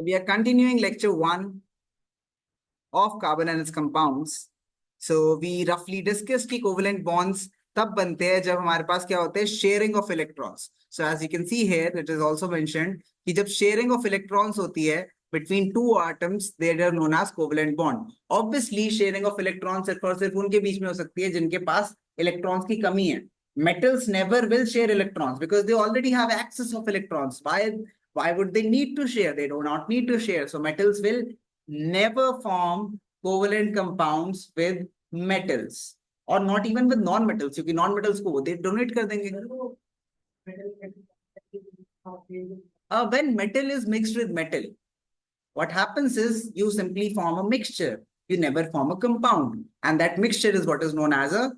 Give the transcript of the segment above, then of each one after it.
We are continuing lecture 1 of carbon and its compounds. So we roughly discussed कि covalent bonds तब बनते हैं जब हमारे पास क्या होते हैं sharing of electrons. So as you can see here, it is also mentioned कि जब sharing of electrons होती है between two atoms, they are known as covalent bond. Obviously, sharing of electrons सिर्फ और सिर्फ उनके बीच में हो सकती है जिनके पास electrons की कमी है. Metals never will share electrons because they already have access of electrons. Why would they need to share? They do not need to share. So metals will never form covalent compounds with metals or not even with non-metals, क्योंकि non-metals को they donate कर देंगे. When metal is mixed with metal, what happens is you simply form a mixture. You never form a compound, and that mixture is what is known as a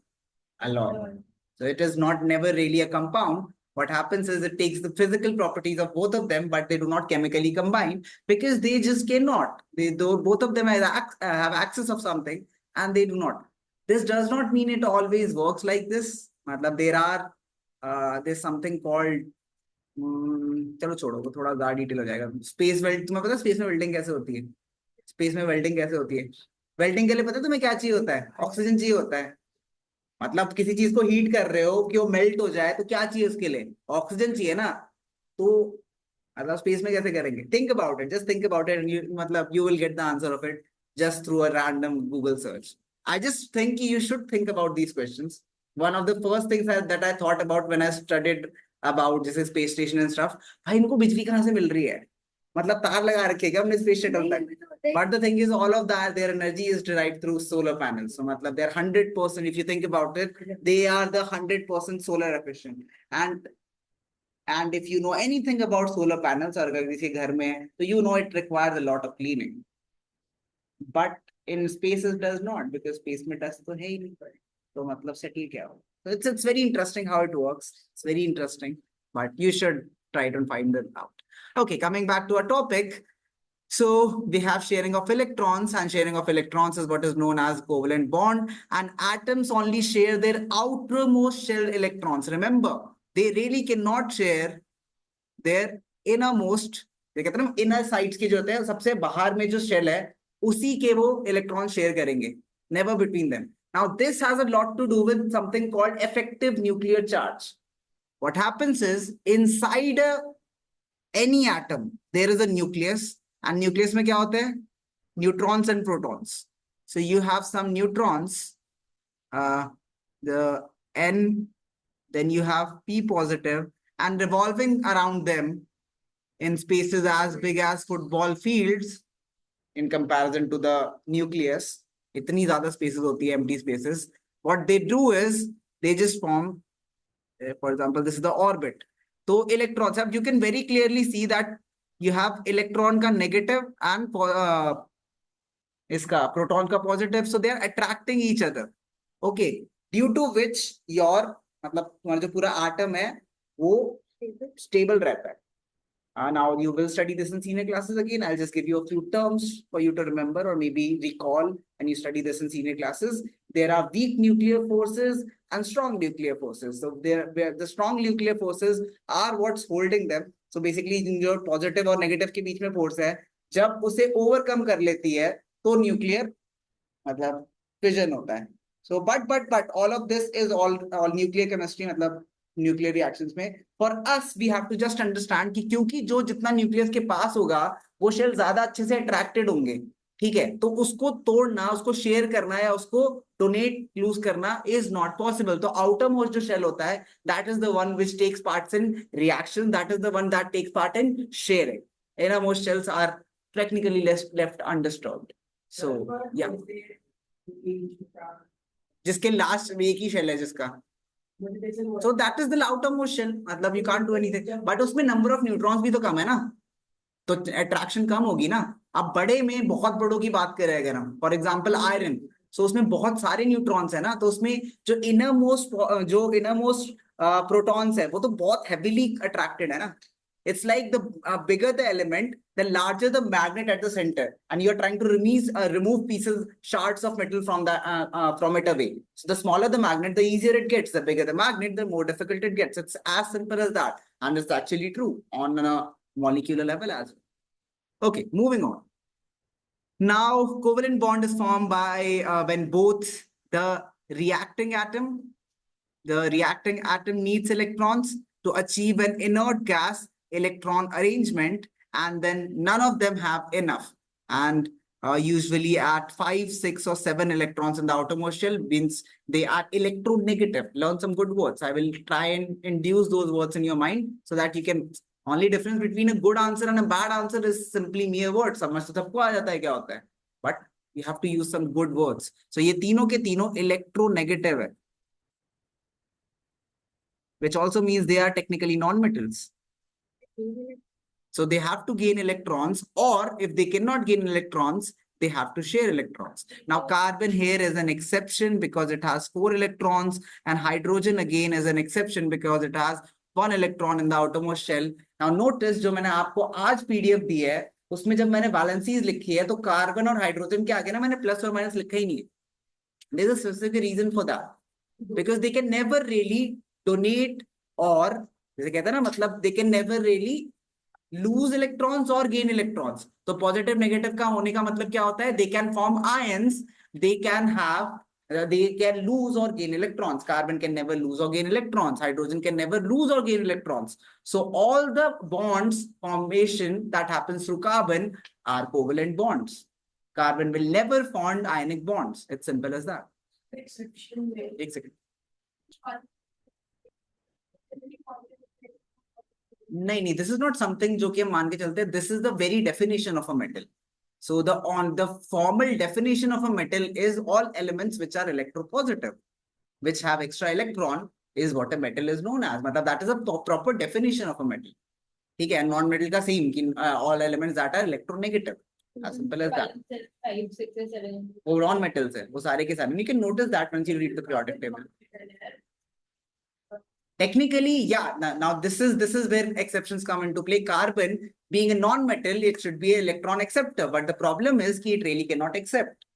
alloy. So it is not never really a compound. What happens is it takes the physical properties of both of them, but they do not chemically combine because they just cannot. Both of them have access of something and they do not. This does not mean it always works like this. There's something called चलो छोड़ो वो थोड़ा ज्यादा detail हो जाएगा. Space weld, तुम्हें पता है स्पेस में वेल्डिंग कैसे होती है? स्पेस में वेल्डिंग कैसे होती है? वेल्डिंग के लिए पता है तुम्हें क्या चाहिए होता है? ऑक्सीजन चाहिए होता है. मतलब किसी चीज को हीट कर रहे हो कि वो मेल्ट हो जाए तो क्या चाहिए उसके लिए? ऑक्सीजन चाहिए ना. तो मतलब स्पेस में कैसे करेंगे? Think about it, just think about it and मतलब you will get the answer of it just through a random Google search. I just think you should think about these questions. One of the first things that I thought about when I studied about जैसे space station and stuff, भाई इनको बिजली कहाँ से मिल रही है? मतलब तार लगा रखे क्या हमने स्पेस शटल तक? But the thing is, all of that, their energy is derived through solar panels. So मतलब they're 100%. If you think about it, they are the 100% solar efficient. And if you know anything about solar panels, और अगर किसी घर में है, तो you know it requires a lot of cleaning. But in space it does not, because space में dust तो है ही नहीं. तो मतलब settle क्या हो? So it's very interesting how it works. It's very interesting, but you should try to find it out. Okay, coming back to our topic. So we have sharing of electrons, and sharing of electrons is what is known as covalent bond, and atoms only share their outermost shell electrons. Remember, they really cannot share their innermost, ये कहते हैं ना inner sides के जो होते हैं, सबसे बाहर में जो shell है उसी के वो इलेक्ट्रॉन शेयर करेंगे, never between them. Now this has a lot to do with something called effective nuclear charge. What happens is inside any atom there is a nucleus, and nucleus में क्या होते हैं? Neutrons and protons. So you have some neutrons, the N, then you have P positive, and revolving around them in spaces as big as football fields in comparison to the nucleus. इतनी ज़्यादा spaces होती है, empty spaces. What they do is they just form, for example, this is the orbit. So electrons, you can very clearly see that you have electron का negative and इसका proton का positive, so they are attracting each other. Okay, due to which your मतलब तुम्हारा जो पूरा atom है वो stable रहता है. Now you will study this in senior classes again. I'll just give you a few terms for you to remember or maybe recall when you study this in senior classes. There are weak nuclear forces and strong nuclear forces. So the strong nuclear forces are what's holding them. So basically जो positive और negative के बीच में force है, जब उसे overcome कर लेती है तो nuclear मतलब fission होता है. So but all of this is all nuclear chemistry, मतलब न्यूक्लियर रिएक्शंस में. For us we have to just understand कि क्योंकि जो जितना न्यूक्लियस के पास होगा वो शेल ज्यादा अच्छे से अट्रैक्टेड होंगे, ठीक है, तो उसको तोड़ना, उसको शेयर करना या उसको डोनेट लूज करना इज नॉट पॉसिबल. तो आउटर मोस्ट जो शेल होता है that is the one which takes parts in reaction, that is the one that takes part in sharing. Inner most shells are technically left undisturbed. So या जिसके last में एक ही shell है जिसका, so that is the outermost shell. मतलब you can't do anything. But उसमें number of neutrons भी तो कम है ना, तो attraction कम होगी ना. अब बड़े में बहुत बड़ों की बात करें अगर हम, for example iron, so उसमें बहुत सारे neutrons है ना, तो उसमें जो innermost protons है वो तो बहुत heavily attracted है ना. It's like the bigger the element, the larger the magnet at the center, and you're trying to remove pieces, shards of metal from it away. So the smaller the magnet, the easier it gets. The bigger the magnet, the more difficult it gets. It's as simple as that, and it's actually true on a molecular level as well. Okay, moving on. Now, covalent bond is formed by when both the reacting atom needs electrons to achieve an inert gas electron arrangement, and then none of them have enough. And usually at 5, 6, or 7 electrons in the outermost shell means they are electronegative. Learn some good words. I will try and induce those words in your mind so that you can. Only difference between a good answer and a bad answer is simply mere words. समझ तो सबको आ जाता है क्या होता है, but you have to use some good words. So ये तीनों के तीनों electronegative है, which also means they are technically non-metals. So they have to gain electrons, or if they cannot gain electrons, they have to share electrons. Now, carbon here is an exception because it has 4 electrons, and hydrogen again is an exception because it has 1 electron in the outermost shell. Now, notice जो मैंने आपको आज PDF दी है, उसमें जब मैंने valencies लिखी है तो कार्बन और हाइड्रोजन के आगे ना मैंने प्लस और माइनस लिखा ही नहीं है. There's a specific reason for that, because they can never really donate, or जैसे कहते हैं ना, मतलब they can never really lose electrons or gain electrons. तो positive negative का होने का मतलब क्या होता है? They can form ions, they can lose or gain electrons. Carbon can never lose or gain electrons. Hydrogen can never lose or gain electrons. So all the bonds formation that happens through carbon are covalent bonds. Carbon will never form ionic bonds. It's simple as that. Exception. एक second. नहीं, this is not something जो कि हम मान के चलते हैं. This is the very definition of a metal. So the formal definition of a metal is all elements which are electropositive, which have extra electron, is what a metal is known as. मतलब that is a proper definition of a metal. ठीक है, non-metal का same कि all elements that are electronegative. As simple as that. 5, 6, 7. वो non-metals है, वो सारे के सारे. You can notice that once you read the periodic table. Technically, yeah. Now this is where exceptions come into play. Carbon being a non-metal, it should be an electron acceptor, but the problem is कि it really cannot accept.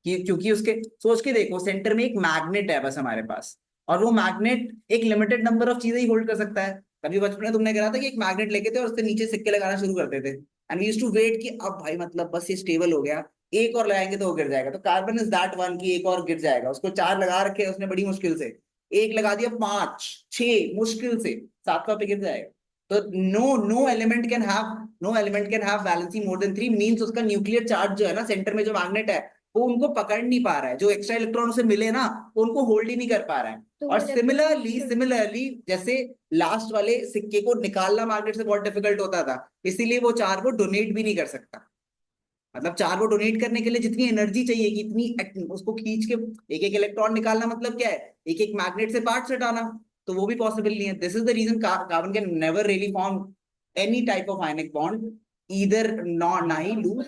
क्योंकि उसके सोच के देखो, centre में एक magnet है बस हमारे पास, और वो मैग्नेट एक लिमिटेड नंबर ऑफ चीजें ही होल्ड कर सकता है. कभी बचपन में तुमने कहा था कि एक मैग्नेट लेके थे और उसके नीचे सिक्के लगाना शुरू करते थे, and we used to wait कि अब भाई मतलब बस ये स्टेबल हो गया, एक और लगाएंगे तो वो गिर जाएगा. तो कार्बन इज दैट वन की एक और गिर जाएगा. उसको 4 लगा रखे उसने बड़ी मुश्किल से, एक लगा दिया 5, 6 मुश्किल से, 7वां पे गिर जाएगा. तो no element can have valency more than 3. Means उसका न्यूक्लियर चार्ज जो है ना सेंटर में, जो मैग्नेट है, वो उनको पकड़ नहीं पा रहा है. जो एक्स्ट्रा इलेक्ट्रॉन उसे मिले ना, वो उनको होल्ड ही नहीं कर पा रहा है. तो और सिमिलरली जैसे लास्ट वाले सिक्के को निकालना मैग्नेट से बहुत डिफिकल्ट होता था, इसीलिए वो 4 को डोनेट भी नहीं कर सकता. मतलब 4 को डोनेट करने के लिए जितनी एनर्जी चाहिए कि इतनी उसको खींच के एक एक इलेक्ट्रॉन निकालना, मतलब क्या है, एक एक मैग्नेट से पार्ट हटाना, तो वो भी पॉसिबल नहीं है. This is the reason carbon can never really form any type of ionic bond, either ना ही lose.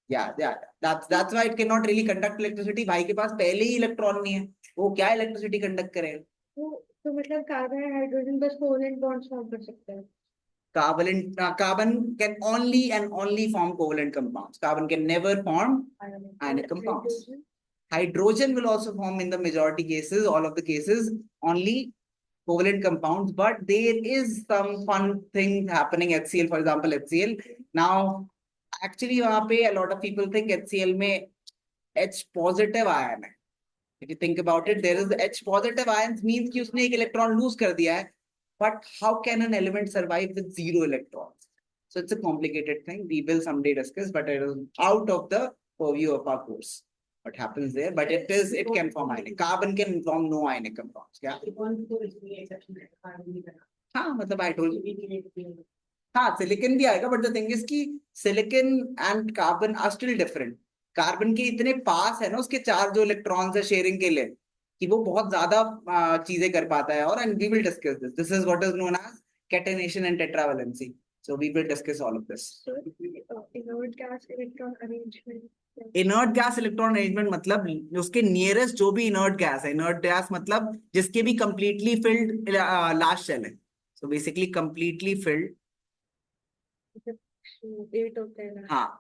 That's why it cannot really conduct electricity. भाई के पास पहले ही इलेक्ट्रॉन नहीं है, वो क्या इलेक्ट्रिसिटी कंडक्ट करेगा? तो मतलब कार्बन और हाइड्रोजन बस कोवेलेंट बॉन्ड्स फॉर्म कर सकते हैं. Carbon can only and only form covalent compounds. Carbon can never form ionic compounds. Hydrogen will also form in the majority cases, all of the cases, only covalent compounds, but there is some fun thing happening. HCl, for example, HCl. Now, actually, वहाँ पे a lot of people think HCl में H positive ion है. If you think about it, there is H positive ions means कि उसने एक electron lose कर दिया है. But how can an element survive with 0 electrons? So it's a complicated thing. We will someday discuss, but it is out of the purview of our course. What happens there? But it can form ionic. Carbon can form no ionic compounds. Yeah. हाँ, मतलब I told you. हाँ, silicon भी आएगा, but the thing is कि silicon and carbon are still different. Carbon के इतने पास है ना उसके 4 जो इलेक्ट्रॉन्स है शेयरिंग के लिए, कि वो बहुत ज्यादा चीजें कर पाता है. और and we will discuss this is what is known as catenation and tetravalency. So we will discuss all of this. Inert gas electron arrangement. Inert gas electron arrangement मतलब उसके नियरेस्ट जो भी इनर्ट गैस है. Inert gas मतलब जिसके भी completely filled last shell है. So basically completely filled 8 होते हैं ना. हाँ,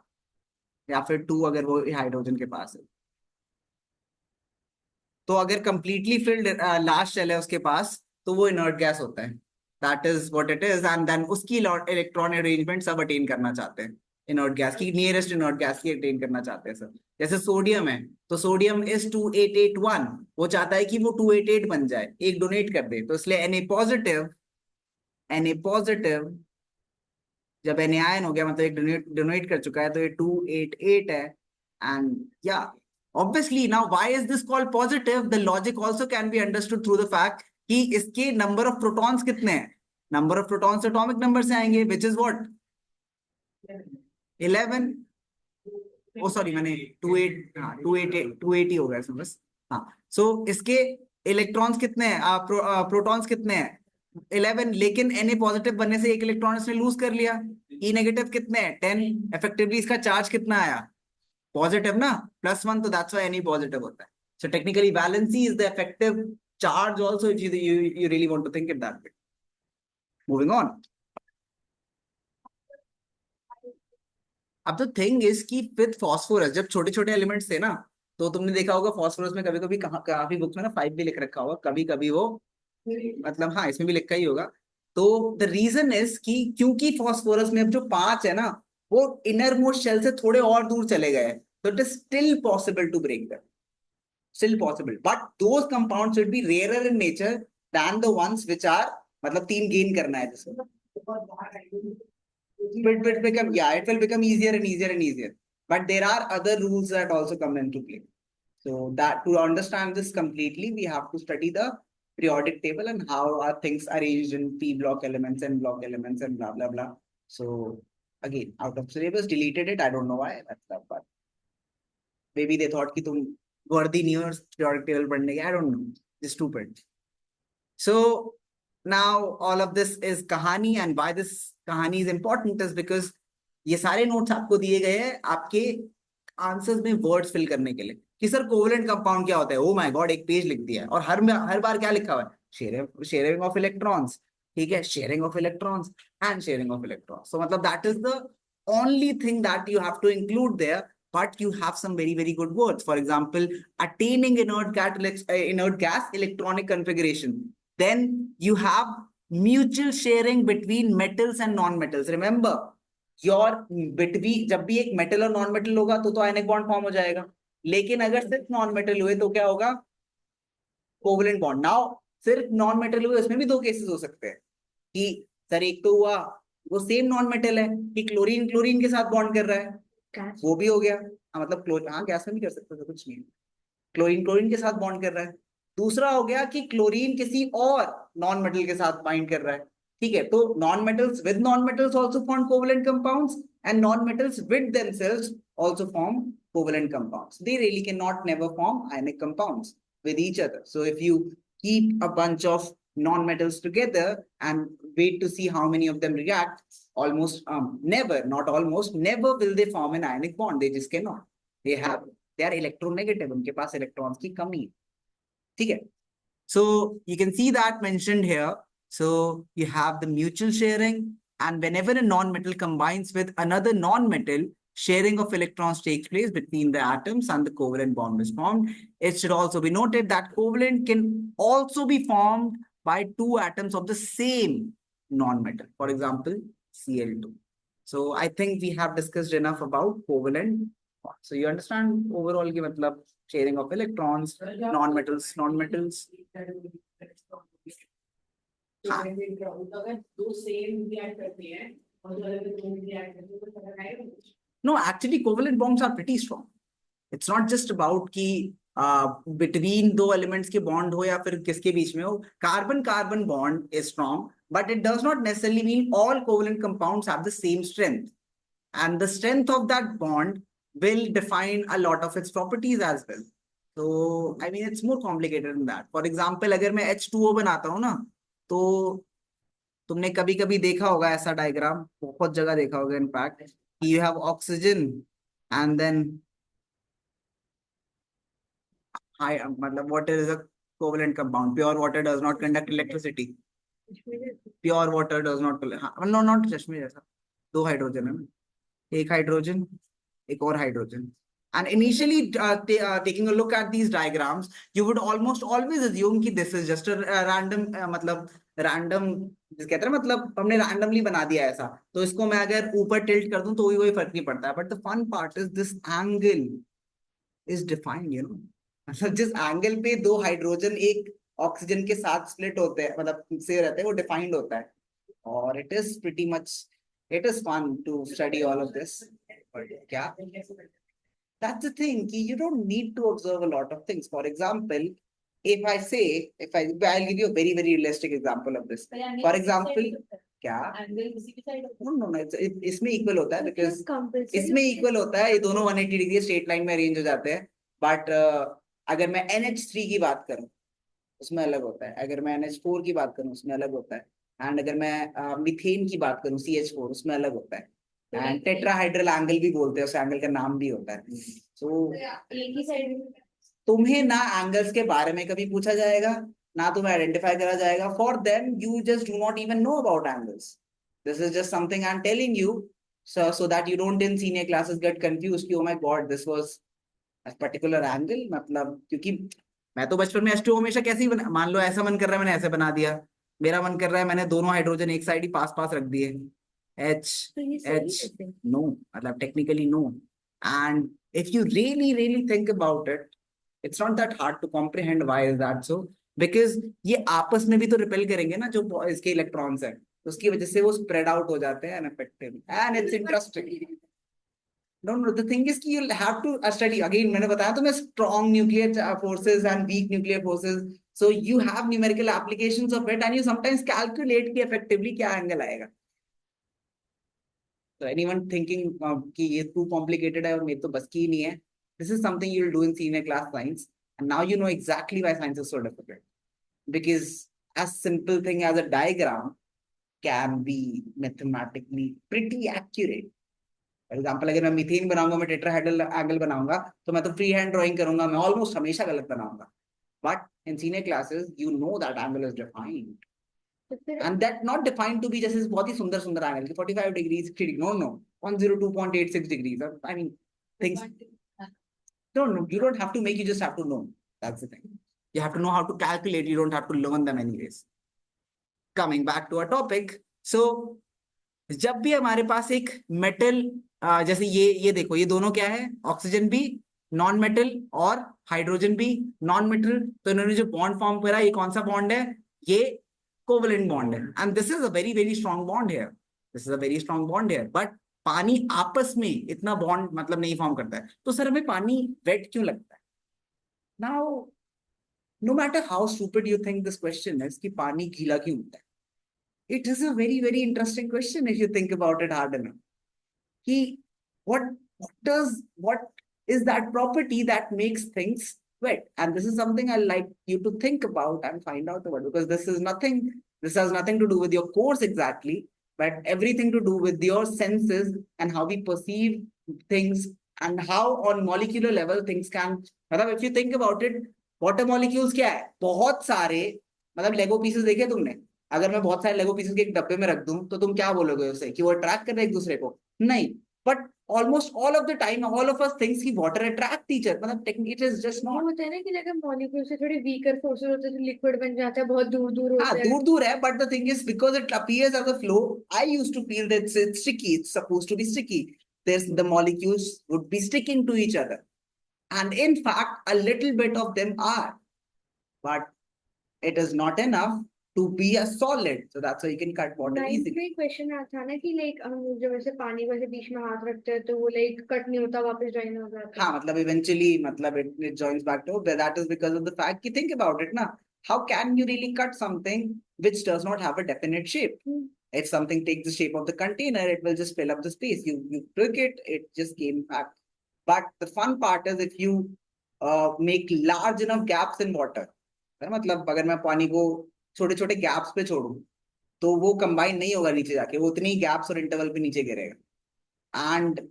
या फिर 2 अगर वो हाइड्रोजन के पास है. तो अगर कंप्लीटली फिल्ड लास्ट शेल है उसके पास, तो वो इनर्ट गैस होता है. That is what it is. And then उसकी इलेक्ट्रॉन अरेंजमेंट सब अटेन करना चाहते हैं. इनर्ट गैस की, नियरेस्ट इनर्ट गैस की अटेन करना चाहते हैं सर। जैसे सोडियम है, तो सोडियम इज 2881, वो चाहता है कि वो 288 बन जाए, एक डोनेट कर दे, तो इसलिए Na पॉजिटिव जब Na हो गया मतलब एक डोनेट कर चुका है, तो ये 288 है। एंड या obviously now why is this called positive, the logic also can be understood through the fact कि इसके नंबर ऑफ प्रोटॉन्स कितने हैं, number of protons atomic number से आएंगे, which is what 11। Oh sorry, मैंने 28, हाँ 280 हो गया इसमें बस। हाँ, सो इसके इलेक्ट्रॉन्स कितने हैं, प्रोटॉन्स कितने हैं 11, लेकिन Na पॉजिटिव बनने से एक इलेक्ट्रॉन इसने लूज कर लिया। ई नेगेटिव कितने हैं 10, इफेक्टिवली इसका चार्ज कितना आया पॉजिटिव ना, +1, तो दैट्स व्हाई Na पॉजिटिव होता है। So technically valency is the effective charge also, if you really want to think it that way. Moving on. अब तो थिंग इज कि विद फास्फोरस, जब छोटे छोटे एलिमेंट्स थे ना, तो तुमने देखा होगा फास्फोरस में कभी कभी काफी बुक्स में ना 5 भी लिख रखा होगा, कभी कभी वो मतलब हाँ इसमें भी लिखा ही होगा। तो द रीजन इज कि क्योंकि फास्फोरस में अब जो 5 है ना, वो इनर मोस्ट शेल से थोड़े और दूर चले गए, तो it is still possible to break them, still possible, but those compounds will be rarer in nature than the ones which are, मतलब 3 गेन करना है जिसको, it will become easier and easier and easier. But there are other rules that also come into play. So that to understand this completely, we have to study the periodic table and how are things arranged in p block elements and block elements and blah blah blah. So again, out of syllabus, deleted it. I don't know why. That's that part. Maybe they thought कि तुम worthy नहीं हो periodic table पढ़ने के. I don't know. It's stupid. So now all of this is कहानी, and why this कहानी is important is because ये सारे नोट्स आपको दिए गए हैं आपके आंसर्स में वर्ड्स फिल करने के लिए कि सर कोवेलेंट कंपाउंड क्या होता है। ओ माय गॉड, एक पेज लिख दिया है, और हर बार क्या लिखा हुआ है, शेयरिंग ऑफ इलेक्ट्रॉन्स, ठीक है, sharing of electrons and sharing of electrons. So मतलब that is the only thing that you have to include there, but you have some very very good words. For example, attaining inert gas electronic configuration. Then you have mutual sharing between metals and non-metals. Remember, your between जब भी एक metal और non metal होगा तो ionic bond form हो जाएगा, लेकिन अगर सिर्फ नॉन मेटल हुए तो क्या होगा, कोवेलेंट बॉन्ड। नाउ सिर्फ नॉन मेटल हुए उसमें भी 2 केसेस हो सकते हैं कि सर एक तो हुआ वो सेम नॉन मेटल है कि क्लोरीन क्लोरीन के साथ बॉन्ड कर रहा है, वो भी हो गया, मतलब हाँ गैस में भी कर सकते हो, कुछ नहीं, क्लोरीन क्लोरीन के साथ बॉन्ड कर रहा है। दूसरा हो गया कि क्लोरीन किसी और नॉन मेटल के साथ बाइंड कर रहा है, ठीक है। तो non metals with non metals also form covalent compounds, and non metals with themselves also form covalent compounds. They really cannot never form ionic compounds with each other. So if you keep a bunch of non-metals together and wait to see how many of them react, almost never, not almost, never will they form an ionic bond. They just cannot. They are electronegative. उनके पास electrons की कमी है, ठीक है। So you can see that mentioned here. So you have the mutual sharing, and whenever a non-metal combines with another non-metal, sharing of electrons takes place between the atoms and the covalent bond is formed. It should also be noted that covalent can also be formed by 2 atoms of the same non-metal. For example, Cl2. So I think we have discussed enough about covalent. So you understand overall की मतलब sharing of electrons, non-metals. हाँ. No, actually covalent bonds are pretty strong. It's not just about कि between 2 elements के bond हो या फिर किसके बीच में हो. Carbon-carbon bond is strong, but it does not necessarily mean all covalent compounds have the same strength. And the strength of that bond will define a lot of its properties as well. So, I mean, it's more complicated than that. For example, अगर मैं H2O बनाता हूँ ना, तो तुमने कभी कभी देखा होगा ऐसा डायग्राम, बहुत जगह देखा होगा इनफैक्ट, कि you have oxygen and then मतलब water is a covalent compound. Pure water does not conduct electricity. Pure water does not, no, not चश्मे जैसा, 2 हाइड्रोजन है ना, एक हाइड्रोजन एक और hydrogen. And initially taking a look at these diagrams, you would almost always assume कि this is just a random मतलब random, जिस कहते हैं ना, मतलब हमने रैंडमली बना दिया ऐसा, तो इसको मैं अगर ऊपर टिल्ट कर दूं तो भी कोई फर्क नहीं पड़ता है, but the fun part is this angle is defined, मतलब जिस एंगल पे दो हाइड्रोजन एक ऑक्सीजन के साथ स्प्लिट होते हैं, मतलब से रहते हैं, वो डिफाइंड होता है, और it is pretty much, it is fun to study all of this. क्या, that's the thing, कि you don't need to observe a lot of things. For example, if I say, I'll give you a very, very realistic example of this. For example, क्या? No, no, इसमें equal होता है, because इसमें equal होता है, ये दोनों 180 degree straight line में अरेंज हो जाते हैं, बट अगर मैं NH3 की बात करूं उसमें अलग होता है, अगर मैं NH4 की बात करूं उसमें अलग होता है, एंड अगर मैं मीथेन की बात करूं CH4 उसमें अलग होता है, एंड टेट्राहाइड्रल एंगल भी बोलते हैं, उस एंगल का नाम भी होता है। सो तुम्हें ना एंगल्स के बारे में कभी पूछा जाएगा, ना तुम्हें आइडेंटिफाई करा जाएगा, for them you just do not even know about angles, this is just something I am telling you, so that you don't in senior classes get confused कि oh my god this was a particular angle, मतलब क्योंकि मैं तो बचपन में H2O हमेशा कैसे ही मान लो ऐसा मन कर रहा है मैंने ऐसे बना दिया, मेरा मन कर रहा है मैंने दोनों हाइड्रोजन एक साइड ही पास पास रख दिए, H H, no, मतलब technically no, and if you really think about it, it's not that hard to comprehend why is that so, because ये आपस में भी तो रिपेल करेंगे ना जो इसके इलेक्ट्रॉन्स है, उसकी वजह से वो स्प्रेड आउट हो जाते हैं unaffected, and it's interesting. No, the thing is कि you'll have to study again, मैंने बताया तो मैं strong nuclear forces and weak nuclear forces, so you have numerical applications of it and you sometimes calculate कि effectively क्या angle आएगा। So anyone thinking कि ये too complicated है और मेरे तो बस की ही नहीं है, this is something you'll do in senior class science, and now you know exactly why science is so difficult, because as simple thing as a diagram can be mathematically pretty accurate। For example अगर मैं methane बनाऊंगा, मैं tetrahedral angle बनाऊंगा, तो मैं तो free hand drawing करूंगा, मैं ऑलमोस्ट हमेशा गलत बनाऊंगा, but in senior classes you know that angle is defined, and that not defined to be जैसे बहुत ही सुंदर सुंदर एंगल की 45 degree 60 degree, no no, 102.86 degrees, I mean things, no, you don't have to make, you just have to know, that's the thing, you have to know how to calculate, you don't have to learn them anyways। Coming back to our topic, so जब भी हमारे पास एक metal, जैसे ये देखो, ये दोनों क्या है, ऑक्सीजन भी नॉन मेटल और हाइड्रोजन भी नॉन मेटल, तो इन्होंने जो बॉन्ड फॉर्म करा, ये कौन सा बॉन्ड है, ये कोवलेंट बॉन्ड है, and this is a very very strong bond here, this is a very strong bond here, but पानी आपस में इतना बॉन्ड मतलब नहीं फॉर्म करता है, तो सर हमें पानी वेट क्यों लगता है? Now no matter how stupid you think this question is कि पानी गीला क्यों होता है, it is a very very interesting question if you think about it hard enough, कि what what is that property that makes things wet, and this is something I like you to think about and find out about, because this has nothing to do with your course exactly, but everything to do with your senses and how we perceive things, and how on molecular level things can, मतलब if you think about it, water molecules क्या है, बहुत सारे, मतलब लेगो pieces देखे तुमने, अगर मैं बहुत सारे लेगो पीसेस के एक डब्बे में रख दूं तो तुम क्या बोलोगे उसे, कि वो अट्रैक्ट कर रहे हैं एक दूसरे को? नहीं, but almost all of the time all of us thinks कि वाटर अट्रैक्ट ईच अदर, मतलब इट इज जस्ट वो नॉट, होता है ना कि जगह मॉलिक्यूल से थोड़े वीकर फोर्सेस होते हैं जो लिक्विड बन जाता है, बहुत दूर दूर हाँ होते हैं। दूर दूर है, but the thing is because it appears as a flow, I used to feel that it's sticky, it's supposed to be sticky, there's the molecules would be sticking to each other, and in fact a little bit of them are, but it is not enough to be a solid, so that's why you can cut water ninth easily। में question आता है ना कि like हम जब ऐसे पानी को ऐसे बीच में हाथ रखते हैं तो वो लाइक कट नहीं होता, वापस ज्वाइन हो जाता है। हाँ मतलब eventually मतलब it joins back to, that is because of the fact कि think about it ना, how can you really cut something which does not have a definite shape? If something takes the shape of the container, it will just fill up the space. You took it, it just came back. But the fun part is if you make large enough gaps in water, है ना, मतलब अगर मैं पानी को छोटे छोटे gaps पे छोड़ूं तो वो कंबाइन नहीं होगा नीचे जाके, वो उतनी गैप्स और इंटरवल पे नीचे गिरेगा, and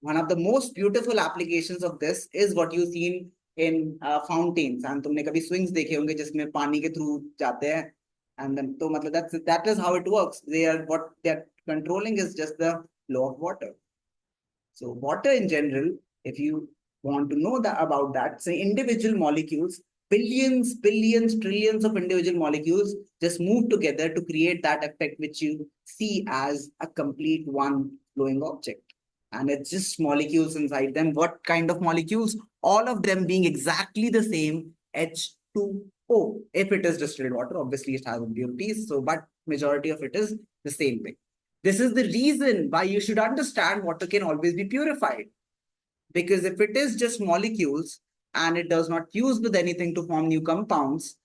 one of the most beautiful applications of this is what you seen in fountains, and तुमने कभी swings देखे होंगे जिसमें पानी के थ्रू जाते हैं, and then तो मतलब that is how it works, they are what they are controlling is just the flow of water। So water in general, if you want to know that about that, say individual molecules billions, trillions of individual molecules just move together to create that effect which you see as a complete one flowing object. And it's just molecules inside them. What kind of molecules? All of them being exactly the same, H2O. If it is distilled water, obviously it has impurities. So, but majority of it is the same thing. This is the reason why you should understand water can always be purified. Because if it is just molecules and it does not fuse with anything to form new compounds,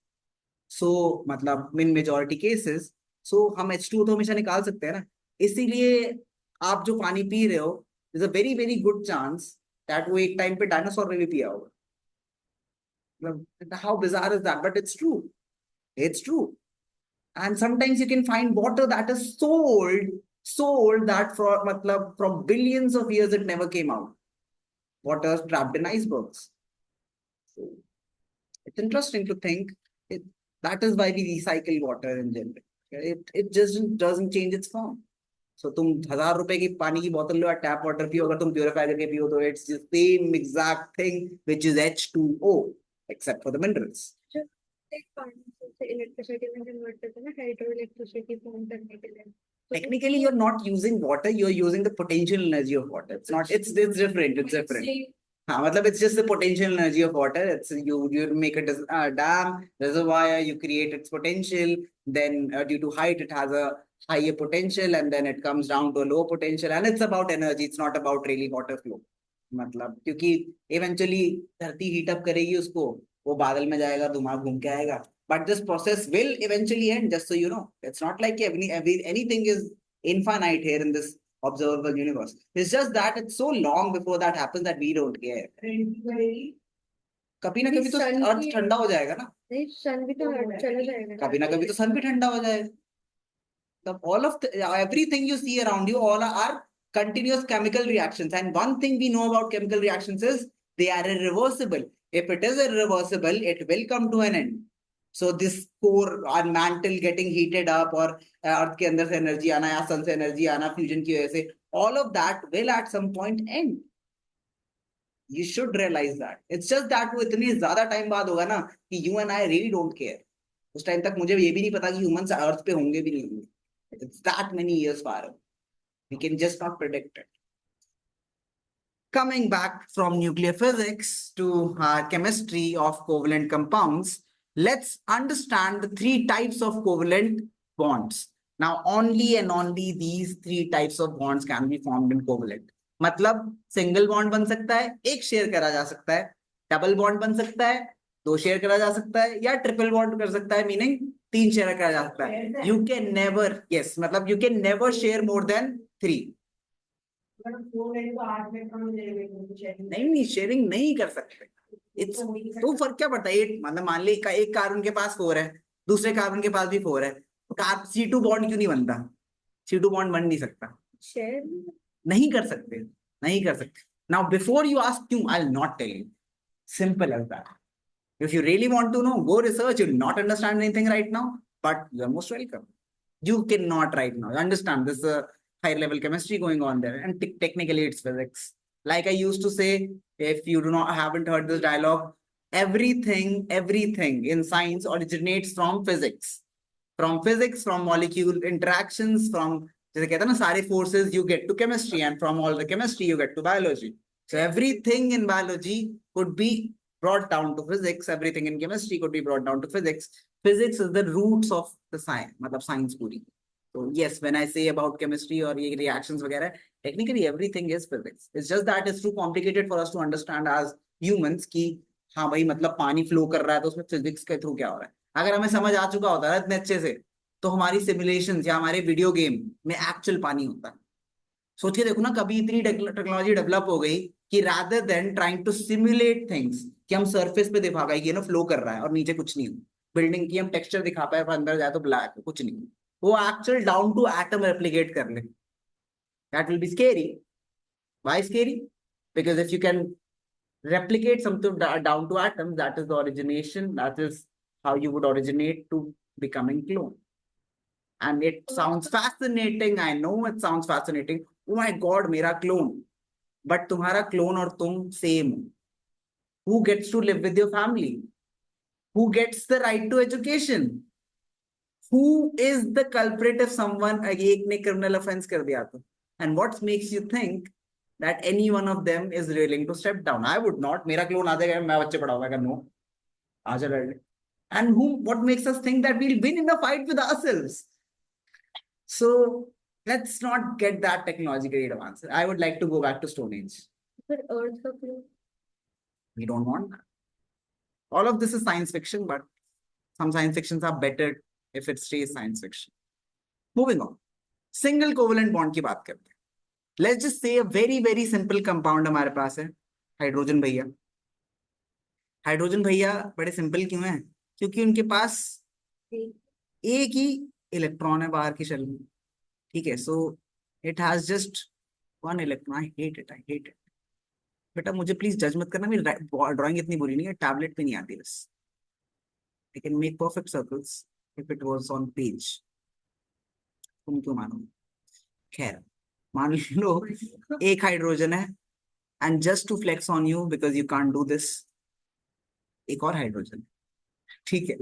so मतलब in majority cases, so हम H2O तो हमेशा निकाल सकते हैं ना. इसीलिए आप जो पानी पी रहे हो, there's a very very good chance that वो एक टाइम पे डायनासोर ने भी पिया होगा. How bizarre is that? But it's true. It's true. And sometimes you can find water that is so old that from billions of years it never came out. Water trapped in icebergs. So it's interesting to think that is why we recycle water in general. It just doesn't change its form. So तुम 1000 रुपए की पानी की बोतल लो, tap water पियो, अगर तुम purify करके पियो तो it's the same exact thing which is H2O except for the minerals. एक पानी से इलेक्ट्रिसिटी में कन्वर्ट करते हैं ना, हाइड्रो इलेक्ट्रिसिटी फॉर्म करने के लिए. Technically, you're not using water, you're using the potential energy of water. It's not, it's different, it's different. हाँ, मतलब it's just the potential energy of water. It's you make a dam, reservoir, you create its potential, then due to height, it has a higher potential, and then it comes down to a low potential, and it's about energy, it's not about really water flow. मतलब क्योंकि eventually धरती heat up करेगी उसको, वो बादल में जाएगा, धुआं घूम के आएगा. But this process will eventually end, just so you know. It's not like anything is infinite here in this observable universe. It's just that it's so long before that happens that we don't care. कभी ना कभी तो अर्थ ठंडा हो जाएगा ना. नहीं, सन भी तो चला जाएगा. कभी ना कभी तो सन भी ठंडा हो जाएगा. So all of everything you see around you all are continuous chemical reactions. And one thing we know about chemical reactions is they are irreversible. If it is irreversible, it will come to an end. So this core or mantle getting heated up or अर्थ के अंदर से energy आना या सन से energy आना fusion की वजह से, all of that will at some point end. You should realize that. It's just that वो इतनी ज्यादा टाइम बाद होगा ना कि you and I really don't care. उस टाइम तक मुझे ये भी नहीं पता कि ह्यूमंस अर्थ पे होंगे भी नहीं होंगे. It's that many years far away. We can just not predict it. Coming back from nuclear physics to chemistry of covalent compounds, let's understand the 3 types of covalent bonds. Now, only and only these 3 types of bonds can be formed in covalent. मतलब single bond बन सकता है, एक share करा जा सकता है, double bond बन सकता है, 2 शेयर करा जा सकता है, या ट्रिपल बॉन्ड कर सकता है, मीनिंग 3 शेयर करा जा सकता है. यू कैन नेवर, यस, मतलब you can never share more than 3. नहीं, शेयरिंग नहीं कर सकते. इट्स तो फर्क क्या पड़ता है? मतलब मान ली एक कार्बन के पास 4 है, दूसरे कार्बन के पास भी 4 है, C2 बॉन्ड क्यों नहीं बनता? C2 बॉन्ड बन नहीं सकता. नहीं कर सकते, नहीं कर सकते. Now before you ask क्यों, I'll not tell you. Simple as that. If you really want to know, go research. You'll not understand anything right now, but you're most welcome. You cannot right now understand this higher level chemistry going on there, and technically it's physics. Like I used to say, if you haven't heard this dialogue, everything in science originates from physics. From physics, from molecule interactions, from जैसे कहते हैं ना सारे forces you get to chemistry, and from all the chemistry you get to biology. So everything in biology could be brought down to physics. Everything in chemistry could be brought down to physics. Physics is the roots of the science, मतलब science पूरी. So yes, when I say about chemistry or ये reactions वगैरह, technically everything is physics. It's just that it's too complicated for us to understand as humans कि हाँ भाई मतलब पानी flow कर रहा है तो उसमें physics के through क्या हो रहा है. अगर हमें समझ आ चुका होता है इतने अच्छे से, तो हमारी सिमुलेशंस या हमारे वीडियो गेम में एक्चुअल पानी होता है. सोच के देखो ना, कभी इतनी टेक्नोलॉजी डेवलप हो गई कि rather than trying to simulate things कि हम सरफेस पे दिखा पाए कि ना फ्लो कर रहा है और नीचे कुछ नहीं हो, बिल्डिंग की हम टेक्सचर दिखा पाए पर अंदर जाए तो ब्लैक है, कुछ नहीं, वो actual down to atom replicate कर ले. That will be scary. Why scary? Because if you can replicate something down to atoms, that is the origination, that is how you would originate to becoming clone. And it sounds fascinating. I know it sounds fascinating. Oh my God, मेरा clone. But तुम्हारा clone और तुम same. Who gets to live with your family? Who gets the right to education? Who is the culprit if someone एक ने criminal offense कर दिया तो? And what makes you think that any one of them is willing to step down? I would not. मेरा clone आ जाएगा, मैं बच्चे पढ़ाऊंगा, नो आ जा लड़ने. And who? What makes us think that we'll win in the fight with ourselves? So let's not get that technologically advanced. I would like to go back to Stone Age. फिर अर्थ का क्यों? We don't want that. All of this is science fiction, but some science fictions are better if it stays science fiction. Moving on. Single covalent bond की बात करते हैं. Let's just say a very very simple compound हमारे पास है, hydrogen भैया. Hydrogen भैया बड़े simple क्यों हैं? क्योंकि उनके पास एक ही इलेक्ट्रॉन है बाहर की शेल में. ठीक है, so it has just one electron. I hate it. बेटा मुझे प्लीज जज मत करना, मेरी ड्राइंग इतनी बुरी नहीं है, टैबलेट पे नहीं आती बस. I can make perfect circles if it was on page. तुम क्यों मानोगे? खैर, मान लो एक हाइड्रोजन है, and just to flex on you because you can't do this, एक और हाइड्रोजन. ठीक है,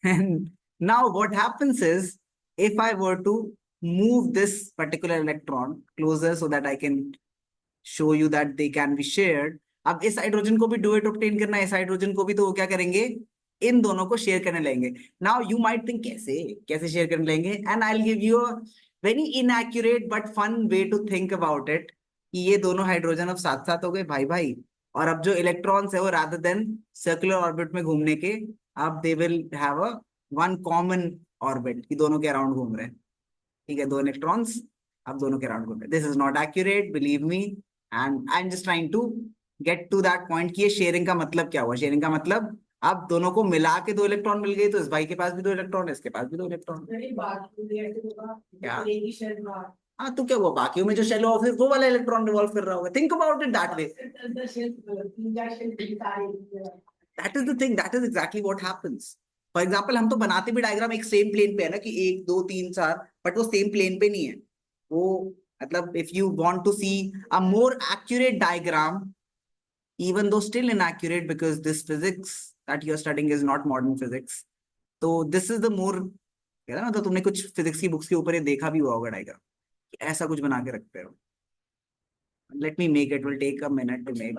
and now what happens is if I were to move this particular electron closer so that I can show you that they can be shared. अब इस hydrogen को भी duet obtain करना है, इस हाइड्रोजन को भी, तो वो क्या करेंगे? इन दोनों को शेयर करने लेंगे. नाउ यू माइट थिंक कैसे कैसे शेयर करने लेंगे, and I will give you a very inaccurate but fun way to think about it. कि ये दोनों हाइड्रोजन अब साथ साथ हो गए भाई भाई, और अब जो इलेक्ट्रॉन्स है वो रादर देन सर्कुलर ऑर्बिट में घूमने के, अब they will have a one common orbit कि दोनों के अराउंड घूम रहे हैं. ठीक है, दो इलेक्ट्रॉन्स अब दोनों के अराउंड घूम रहे हैं. This is not accurate, believe me, and I am just trying to get to that point कि ये शेयरिंग का मतलब क्या हुआ. शेयरिंग का मतलब अब दोनों को मिला के दो इलेक्ट्रॉन मिल गए, तो इस भाई के पास भी दो इलेक्ट्रॉन है, इसके पास भी दो इलेक्ट्रॉन. क्या? हाँ, तो क्या हुआ, बाकियों में जो शेल हुआ फिर वो वाला इलेक्ट्रॉन रिवॉल्व कर रहा होगा. Think about it that way. That is the thing, that is exactly what happens. For example, हम तो बनाते भी डायग्राम एक सेम प्लेन पे है ना, कि 1 2 3 4, बट वो सेम प्लेन पे नहीं है. वो मतलब if you want to see a more accurate diagram, even though still inaccurate because this physics that you are studying is not modern physics, so this is the more, कहता ना, तो तुमने कुछ फिजिक्स की बुक्स के ऊपर ये देखा भी हुआ होगा डायग्राम, ऐसा कुछ बना के रखते हो. Let me make it, will take a minute to make.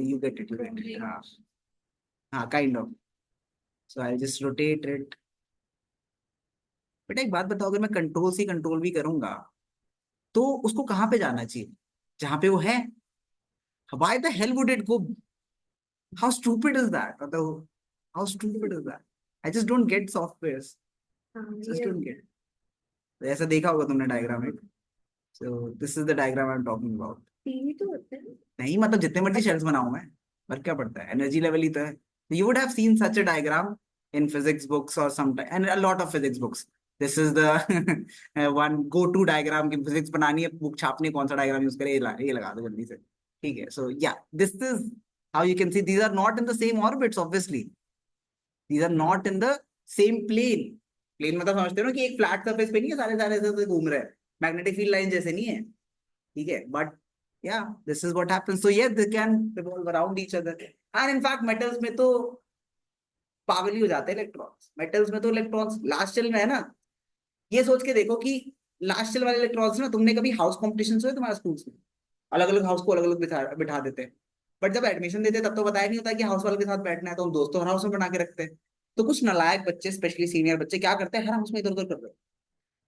You get it. Kind of. So I'll just rotate it. बेटा एक बात बताओ, अगर मैं कंट्रोल से कंट्रोल भी करूंगा तो उसको कहाँ पे जाना चाहिए? जहां पे वो है. Why the hell would it go? How stupid is that? How stupid is that? I just don't get softwares. Just don't get. ऐसा देखा होगा तुमने डायग्राम एक. So this is the diagram I'm talking about. TV तो होते हैं. नहीं मतलब जितने मर्जी शेल्स बनाऊं मैं, फर्क क्या पड़ता है, एनर्जी लेवल ही तो है. You would have seen such a diagram in physics books or sometime, and a lot of physics books. This is the one go-to diagram की फिजिक्स बनानी है, बुक छापनी, कौन सा डायग्राम यूज करे, ये लगा दो जल्दी से. ठीक है, so yeah, this is how you can see these are not in the same orbits. Obviously these are not in the same plane. Plane मतलब समझते हो ना कि एक फ्लैट सरफेस पे नहीं है, सारे सारे ऐसे घूम रहे हैं, मैग्नेटिक फील्ड लाइन जैसे नहीं है. ठीक है, but yeah, this is what happens. So yes, they can revolve around each other. And in fact metals में तो पागल ही हो जाते हैं इलेक्ट्रॉन्स. मेटल्स में तो इलेक्ट्रॉन्स लास्ट शेल में है ना. ये सोच के देखो कि लास्ट शेल वाले इलेक्ट्रॉन्स ना, तुमने कभी हाउस कॉम्पिटिशन हुए तुम्हारे स्कूल्स में? अलग अलग हाउस को अलग अलग बिठा देते हैं, बट जब एडमिशन देते हैं तब तो बताया नहीं होता कि हाउस वाले के साथ बैठना है, तो हम दोस्तों हर हाउस में बना के रखते हैं. तो कुछ नालायक बच्चे, स्पेशली सीनियर बच्चे, क्या करते हैं, हर हाउस में इधर उधर कर रहे हैं.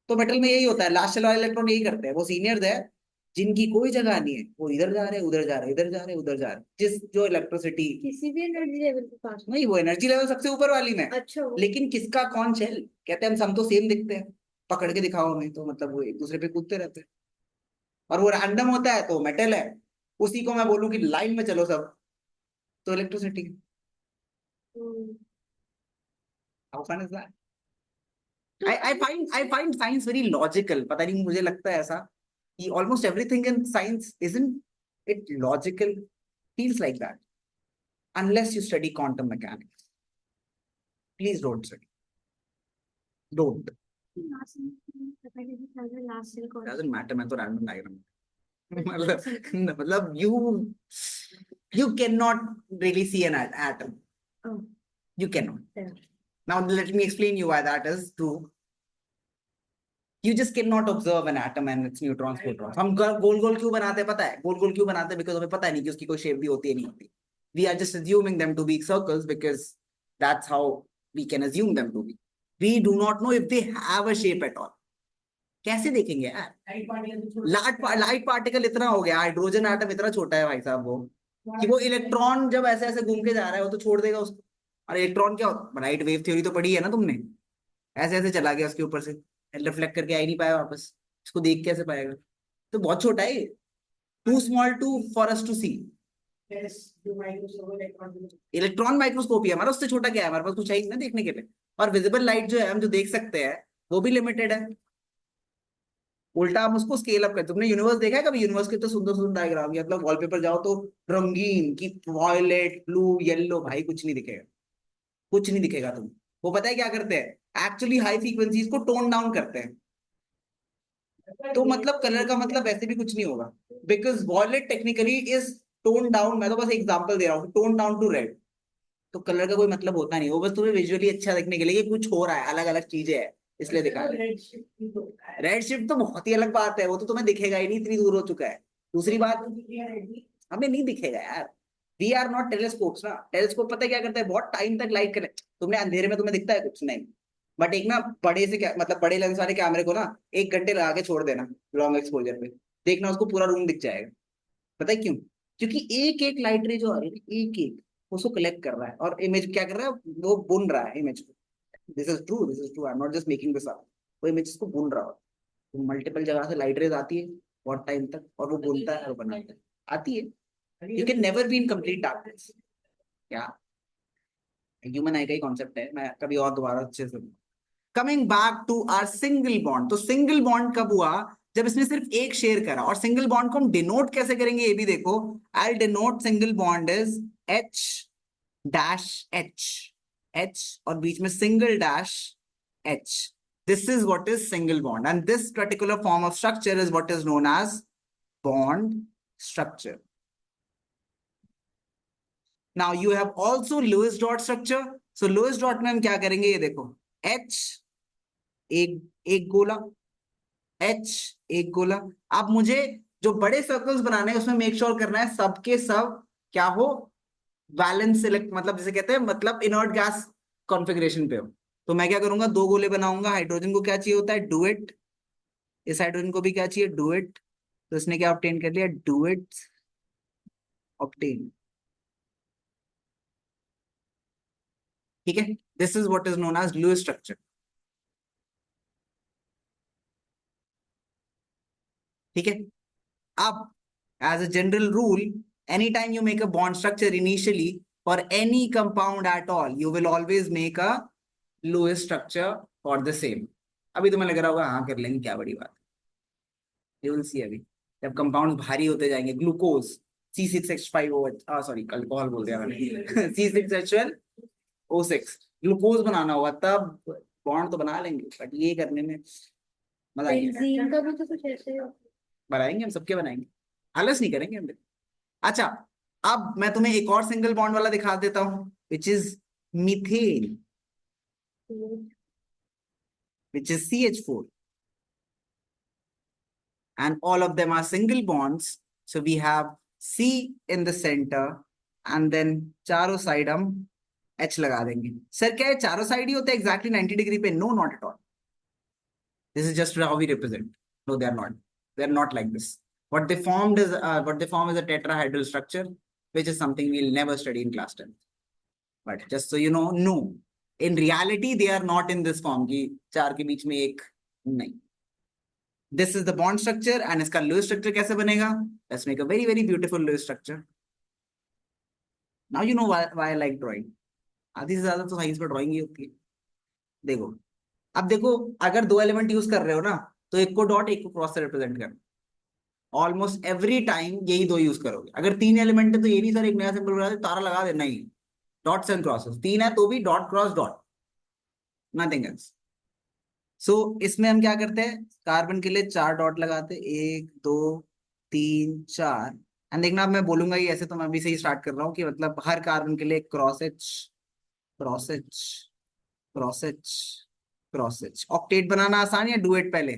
तो मेटल में यही होता है, लास्ट शेल वाले इलेक्ट्रॉन यही करते हैं. वो सीनियर्स है जिनकी कोई जगह नहीं है, वो इधर जा रहे हैं, उधर जा रहे हैं, इधर जा रहे हैं, उधर जा रहे हैं. जिस जो इलेक्ट्रिसिटी, किसी भी एनर्जी लेवल के पास नहीं, वो एनर्जी लेवल सबसे ऊपर वाली में. अच्छा लेकिन किसका कौन शेल, कहते हैं हम तो सेम दिखते हैं, पकड़ के दिखाओ हमें, तो मतलब वो एक दूसरे पे कूदते रहते हैं, और वो रैंडम होता है तो मेटल है. उसी को मैं बोलूं कि लाइन में चलो सब, तो electricity. How fun is that? I find science very logical. पता नहीं, मुझे लगता है ऐसा कि almost everything in science isn't it logical, feels like that, unless you study quantum mechanics. Please don't study. Don't. Doesn't matter. मैं तो random diagram. मतलब you cannot really see an atom. You cannot. Yeah. Now let me explain you why that is true. You just cannot observe an atom and its neutrons, protons. हम गोल गोल क्यों बनाते हैं पता है? गोल गोल क्यों बनाते हैं? Because हमें पता नहीं कि उसकी कोई शेप भी होती है नहीं होती. We are just assuming them to be circles because that's how we can assume them to be. We do not know if they have a shape at all. कैसे देखेंगे यार? लाइट पार्टिकल इतना हो गया, हाइड्रोजन एटम इतना छोटा है भाई साहब वो, कि वो इलेक्ट्रॉन जब ऐसे ऐसे घूम के जा रहा है वो तो छोड़ देगा उसको. और इलेक्ट्रॉन क्या होता है? लाइट वेव थ्योरी तो पढ़ी है ना तुमने. ऐसे ऐसे चला गया उसके ऊपर से, रिफ्लेक्ट करके आ ही नहीं पाया वापस. इसको देख कैसे पाएगा? तो बहुत छोटा है, too small to for us to see. Electron microscope ही है हमारा, उससे छोटा क्या है? हमारे पास कुछ है ही ना देखने के लिए. और विजिबल लाइट जो है हम जो देख सकते हैं वो भी लिमिटेड है. उल्टा हम उसको स्केल अप करते. तुमने यूनिवर्स देखा है कभी? यूनिवर्स के तो सुंदर सुंदर डायग्राम, मतलब वॉलपेपर जाओ तो रंगीन की वॉयलेट ब्लू येलो, भाई कुछ नहीं दिखेगा, कुछ नहीं दिखेगा तुम. वो पता है क्या करते हैं? एक्चुअली हाई फ्रीक्वेंसीज को टोन डाउन करते हैं. तो मतलब कलर का मतलब वैसे भी कुछ नहीं होगा, because violet technically is tone down. मैं तो बस एग्जांपल दे रहा हूँ, टोन डाउन टू रेड. तो कलर का कोई मतलब होता नहीं, वो बस तुम्हें विजुअली अच्छा दिखने के लिए कि कुछ हो रहा है, अलग अलग चीजें है, इसलिए दिखा रहे हैं. रेड शिफ्ट तो बहुत ही अलग बात है, वो तो तुम्हें दिखेगा ही नहीं, इतनी दूर हो चुका है. दूसरी बात, हमें नहीं दिखेगा यार. वी आर नॉट टेलीस्कोप्स ना. टेलीस्कोप पता है क्या करता है? बहुत टाइम तक लाइट करेक्ट. तुमने अंधेरे में तुम्हें दिखता है कुछ नहीं. बट एक ना बड़े से मतलब बड़े लेंस वाले कैमरे को ना 1 घंटे लगा के छोड़ देना लॉन्ग एक्सपोजर पे, देखना उसको पूरा रूम दिख जाएगा. पता है क्यों? क्योंकि एक एक लाइट रे जो आ रही है, एक एक उसको कलेक्ट कर रहा है और इमेज क्या कर रहा है? वो बुन रहा है इमेज को. This is true, this is true, I am not just making this up. वो इमेज को बुन रहा है. तो मल्टीपल जगह से लाइट रेज आती है बहुत टाइम तक, और वो बुनता है और बनाता है. आती है. You can never be in complete darkness. क्या ह्यूमन आई का ही कॉन्सेप्ट है, मैं कभी और दोबारा अच्छे से. Coming back to our single bond. तो सिंगल बॉन्ड कब हुआ? जब इसने सिर्फ एक शेयर करा. और सिंगल बॉन्ड को हम डिनोट कैसे करेंगे ये भी देखो. I denote single bond is H dash H. H और बीच में single dash H. This is what is single bond, and this particular form of structure is what is known as bond structure. Now you have also Lewis dot structure. So Lewis dot में हम क्या करेंगे ये देखो. H एक एक गोला, H एक गोला. अब मुझे जो बड़े सर्कल्स बनाने हैं उसमें मेक श्योर करना है सबके सब क्या हो, वैलेंस सिलेक्ट, मतलब जिसे कहते हैं मतलब इनर्ट गैस कॉन्फ़िगरेशन पे हो. तो मैं क्या करूंगा? 2 गोले बनाऊंगा. हाइड्रोजन को क्या चाहिए होता है? डुएट. इस हाइड्रोजन को भी क्या चाहिए? डुएट. तो इसने क्या ऑब्टेन कर लिया? Duet obtain. ठीक है. This is what is known as Lewis structure. ठीक है. अब as a general rule, anytime you make a bond structure initially for any compound at all, you will always make a Lewis structure for the same. अभी तुम्हें लग रहा होगा हाँ कर लेंगे, क्या बड़ी बात. You will see अभी जब कंपाउंड भारी होते जाएंगे. ग्लूकोज C6H5O, सॉरी अल्कोहल बोल दिया मैंने C6H12O6. ग्लूकोज बनाना होगा तब बॉन्ड तो बना लेंगे, बट ये करने में मजा नहीं आएगा. बेंजीन का भी तो कुछ ऐसे ही होता बनाएंगे हम, सबके बनाएंगे, आलस नहीं करेंगे हम. अच्छा, अब मैं तुम्हें एक और सिंगल बॉन्ड वाला दिखा देता हूं, विच इज मीथेन, है। which is CH4, and all of them are single bonds. So we have C in the center, and then चारों साइड हम H लगा देंगे. सर क्या है चारों साइड ही होते हैं exactly 90 डिग्री पे? No, not at all. This is just how we represent. No, they are not. They are not like this. What they formed is a tetrahedral structure, which is something we'll never study in class 10. But just so you know, no. In reality, they are not in this form कि चार के बीच में एक नहीं. This is the bond structure, and इसका Lewis structure कैसे बनेगा? Let's make a very very beautiful Lewis structure. Now you know why I like drawing. आधी से ज्यादा तो साइंस में ड्राइंग ही होती है. देखो, अब देखो, अगर 2 एलिमेंट यूज कर रहे हो ना, तो एक को डॉट एक को क्रॉस से रिप्रेजेंट करना. ऑलमोस्ट एवरी टाइम यही 2 यूज करोगे. अगर 3 एलिमेंट है तो ये नहीं सर एक नया सिंबल बना दे, तारा लगा देना ही. Dots and crosses. 3 है तो भी dot cross dot, nothing else. So इसमें हम क्या करते हैं? कार्बन के लिए 4 डॉट लगाते, 1 2 3 4. एंड देखना, अब मैं बोलूंगा ये ऐसे, तो मैं अभी से ही स्टार्ट कर रहा हूँ कि मतलब हर कार्बन के लिए cross H cross H, cross H, cross H. Octet बनाना आसान या डुएट पहले?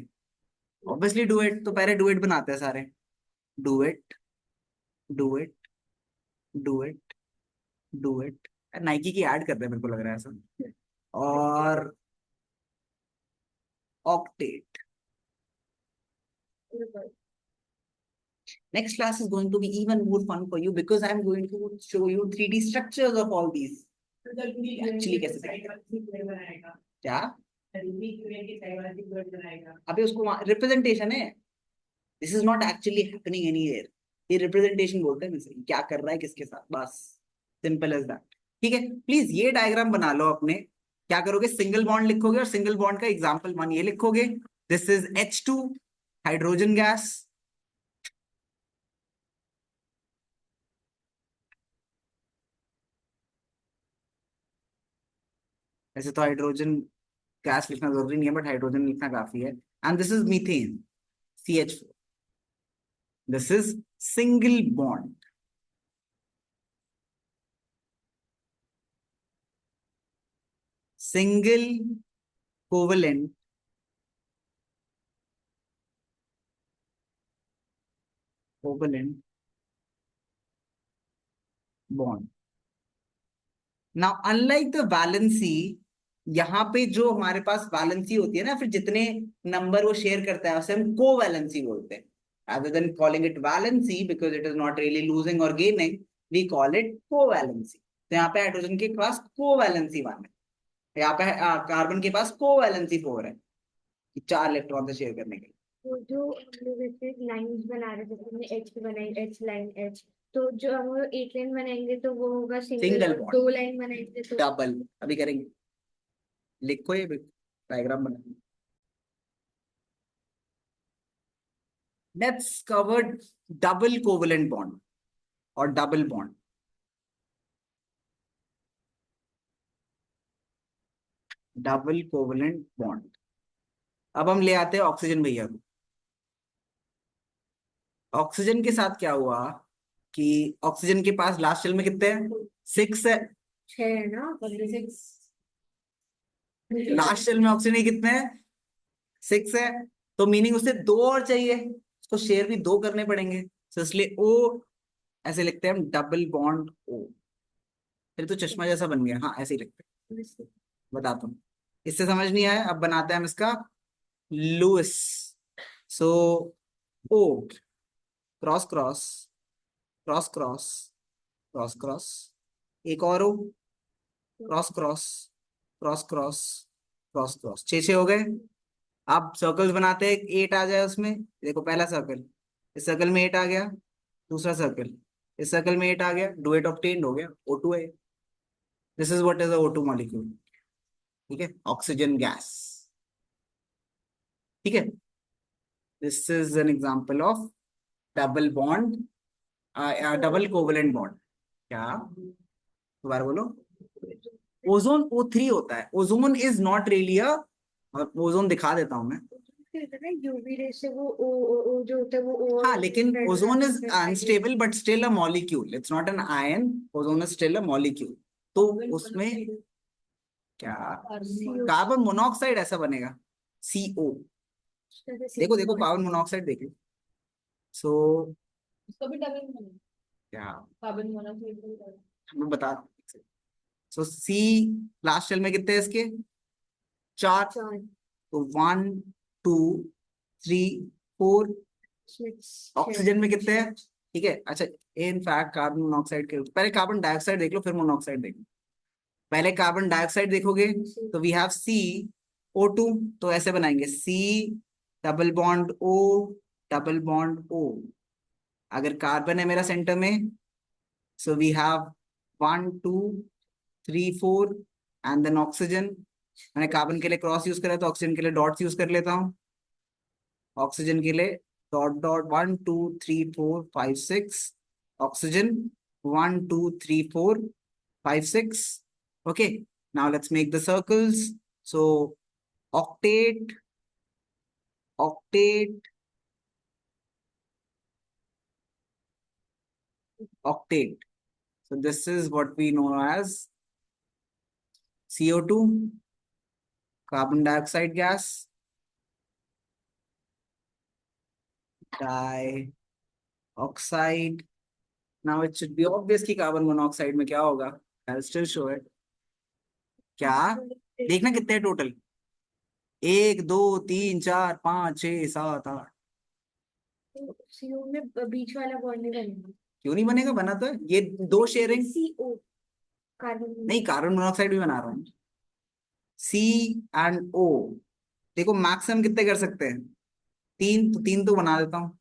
ऑब्वियसली डुएट, तो पहले डुएट बनाते हैं सारे। Duet, duet, duet, duet. Nike की ऐड कर रहे हैं मेरे को लग रहा है ऐसा। और octet. Next class is going to be even more fun for you because I'm going to show you 3D structures of all these. Actually कैसे बनाएगा? क्या? अबे उसको रिप्रेजेंटेशन है। This is not actually happening anywhere. ये representation बोलते हैं इसे, क्या कर रहा है किसके साथ, बस सिंपल एज दैट। ठीक है, प्लीज ये डायग्राम बना लो अपने। क्या करोगे, सिंगल बॉन्ड लिखोगे और सिंगल बॉन्ड का एग्जांपल वन ये लिखोगे, this is H2 hydrogen gas. वैसे तो हाइड्रोजन गैस लिखना जरूरी नहीं है, बट हाइड्रोजन लिखना काफी है। And this is methane, CH4। This is single bond, single covalent covalent bond. Now unlike the valency, यहाँ पे जो हमारे पास वैलेंसी होती है ना, फिर जितने नंबर वो शेयर करता है उसे हम कोवैलेंसी बोलते हैं। rather than calling it valency because it is not really losing or gaining, we call it covalency। तो यहाँ पे हाइड्रोजन के पास कोवैलेंसी 1 है, यहाँ पे कार्बन के पास कोवैलेंसी 4 है, 4 इलेक्ट्रॉन से शेयर करने के लिए। वो जो हम लोग ऐसे लाइंस बना रहे थे, हमने एच बनाई, एच लाइन एच, तो जो हम लोग एक लाइन बनाएंगे तो वो होगा सिंगल, सिंगल और बॉन्ड, दो लाइन बनाएंगे तो डबल। अभी करेंगे, लिखो ये डायग्राम बना। Let's cover double covalent bond और double bond. Double covalent bond. अब हम ले आते हैं ऑक्सीजन भैया को। ऑक्सीजन के साथ क्या हुआ कि ऑक्सीजन के पास लास्ट शेल में कितने हैं, 6 है। 6 है ना, 26। लास्ट शेल में ऑक्सीजन के कितने हैं, 6 है। तो मीनिंग उसे 2 और चाहिए, उसको शेयर भी 2 करने पड़ेंगे, तो इसलिए ओ ऐसे लिखते हैं हम, डबल बॉन्ड ओ। फिर तो चश्मा जैसा बन गया, हाँ ऐसे ही लिखते हैं, बताता हूँ। इससे समझ नहीं आया, अब बनाते हैं हम इसका Lewis. So O, cross cross, cross cross, cross cross, एक और O, cross cross, cross cross, cross cross. 6 हो गए। आप सर्कल्स बनाते हैं, 8 आ जाए उसमें। देखो पहला सर्कल, इस सर्कल में 8 आ गया। दूसरा सर्कल, इस सर्कल में 8 आ गया। डुएट ऑब्टेन्ड हो गया, O2 है। This is what is a O2 molecule. ठीक है, ऑक्सीजन गैस। ठीक है, this is an example of double bond, double covalent bond. क्या, दोबारा बोलो। ओजोन O3 होता है। Ozone is not really a, ozone दिखा देता हूं मैं। यूवी रे से वो ओ जो होता है वो ओ, हाँ, लेकिन red ओजोन इज रहता है। Unstable but still a molecule, it's not an ion. Ozone is still a molecule. तो उसमें क्या, कार्बन मोनोऑक्साइड ऐसा बनेगा, CO। देखो देखो, कार्बन मोनोऑक्साइड देखो। सो उसका भी डबल बना, क्या, कार्बन मोनोऑक्साइड। मैं बता। सो C लास्ट शेल में कितने हैं इसके, 4। चार। तो 1 2 3 4। ऑक्सीजन में कितने हैं, ठीक है। अच्छा, इन फैक्ट कार्बन मोनोऑक्साइड के पहले कार्बन डाइऑक्साइड देख लो, फिर मोनोऑक्साइड देख लो। पहले कार्बन डाइऑक्साइड देखोगे तो वी हैव CO2, तो ऐसे बनाएंगे C double bond O double bond O। अगर कार्बन है मेरा सेंटर में, so we have 1 2 3 4 and then oxygen. मैंने कार्बन के लिए क्रॉस यूज करा तो ऑक्सीजन के लिए डॉट्स यूज कर लेता हूँ। ऑक्सीजन के लिए dot dot 1 2 3 4 5 6। Oxygen 1 2 3 4 5 6। Okay, now let's make the circles. So octate, octate, octate. So this is what we know as CO2, carbon dioxide gas, dioxide. Now it should be obvious कि carbon monoxide में क्या होगा. I'll still show it. क्या देखना कितने total. 1 2 3 4 5 6 7 8. CO में बीच वाला bond नहीं बनेगा. क्यों नहीं बनेगा. बना तो है ये दो शेयरिंग. CO कार्बन नहीं कार्बन मोनोऑक्साइड भी बना रहा हूँ. C and O. देखो मैक्सिमम कितने कर सकते हैं. 3 तो बना देता हूँ.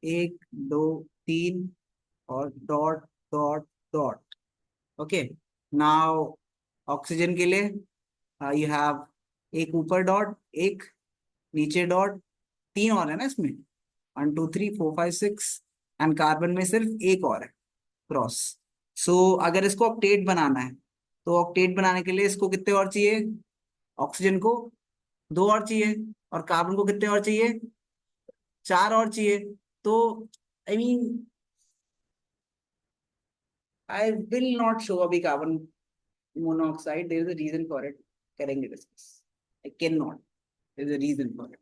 1 2 3 और dot dot dot. Okay. Now oxygen के लिए यू हैव एक ऊपर डॉट एक नीचे डॉट. 3 और है ना इसमें. 1 2 3 4 5 6. एंड कार्बन में सिर्फ एक और है क्रॉस. सो अगर इसको ऑक्टेट बनाना है तो ऑक्टेट बनाने के लिए इसको कितने और चाहिए. ऑक्सीजन को 2 और चाहिए और कार्बन को कितने और चाहिए. 4 और चाहिए. तो I mean I will not show अभी carbon monoxide. There is a reason for it. करेंगे discuss. I can not. There is a reason for it.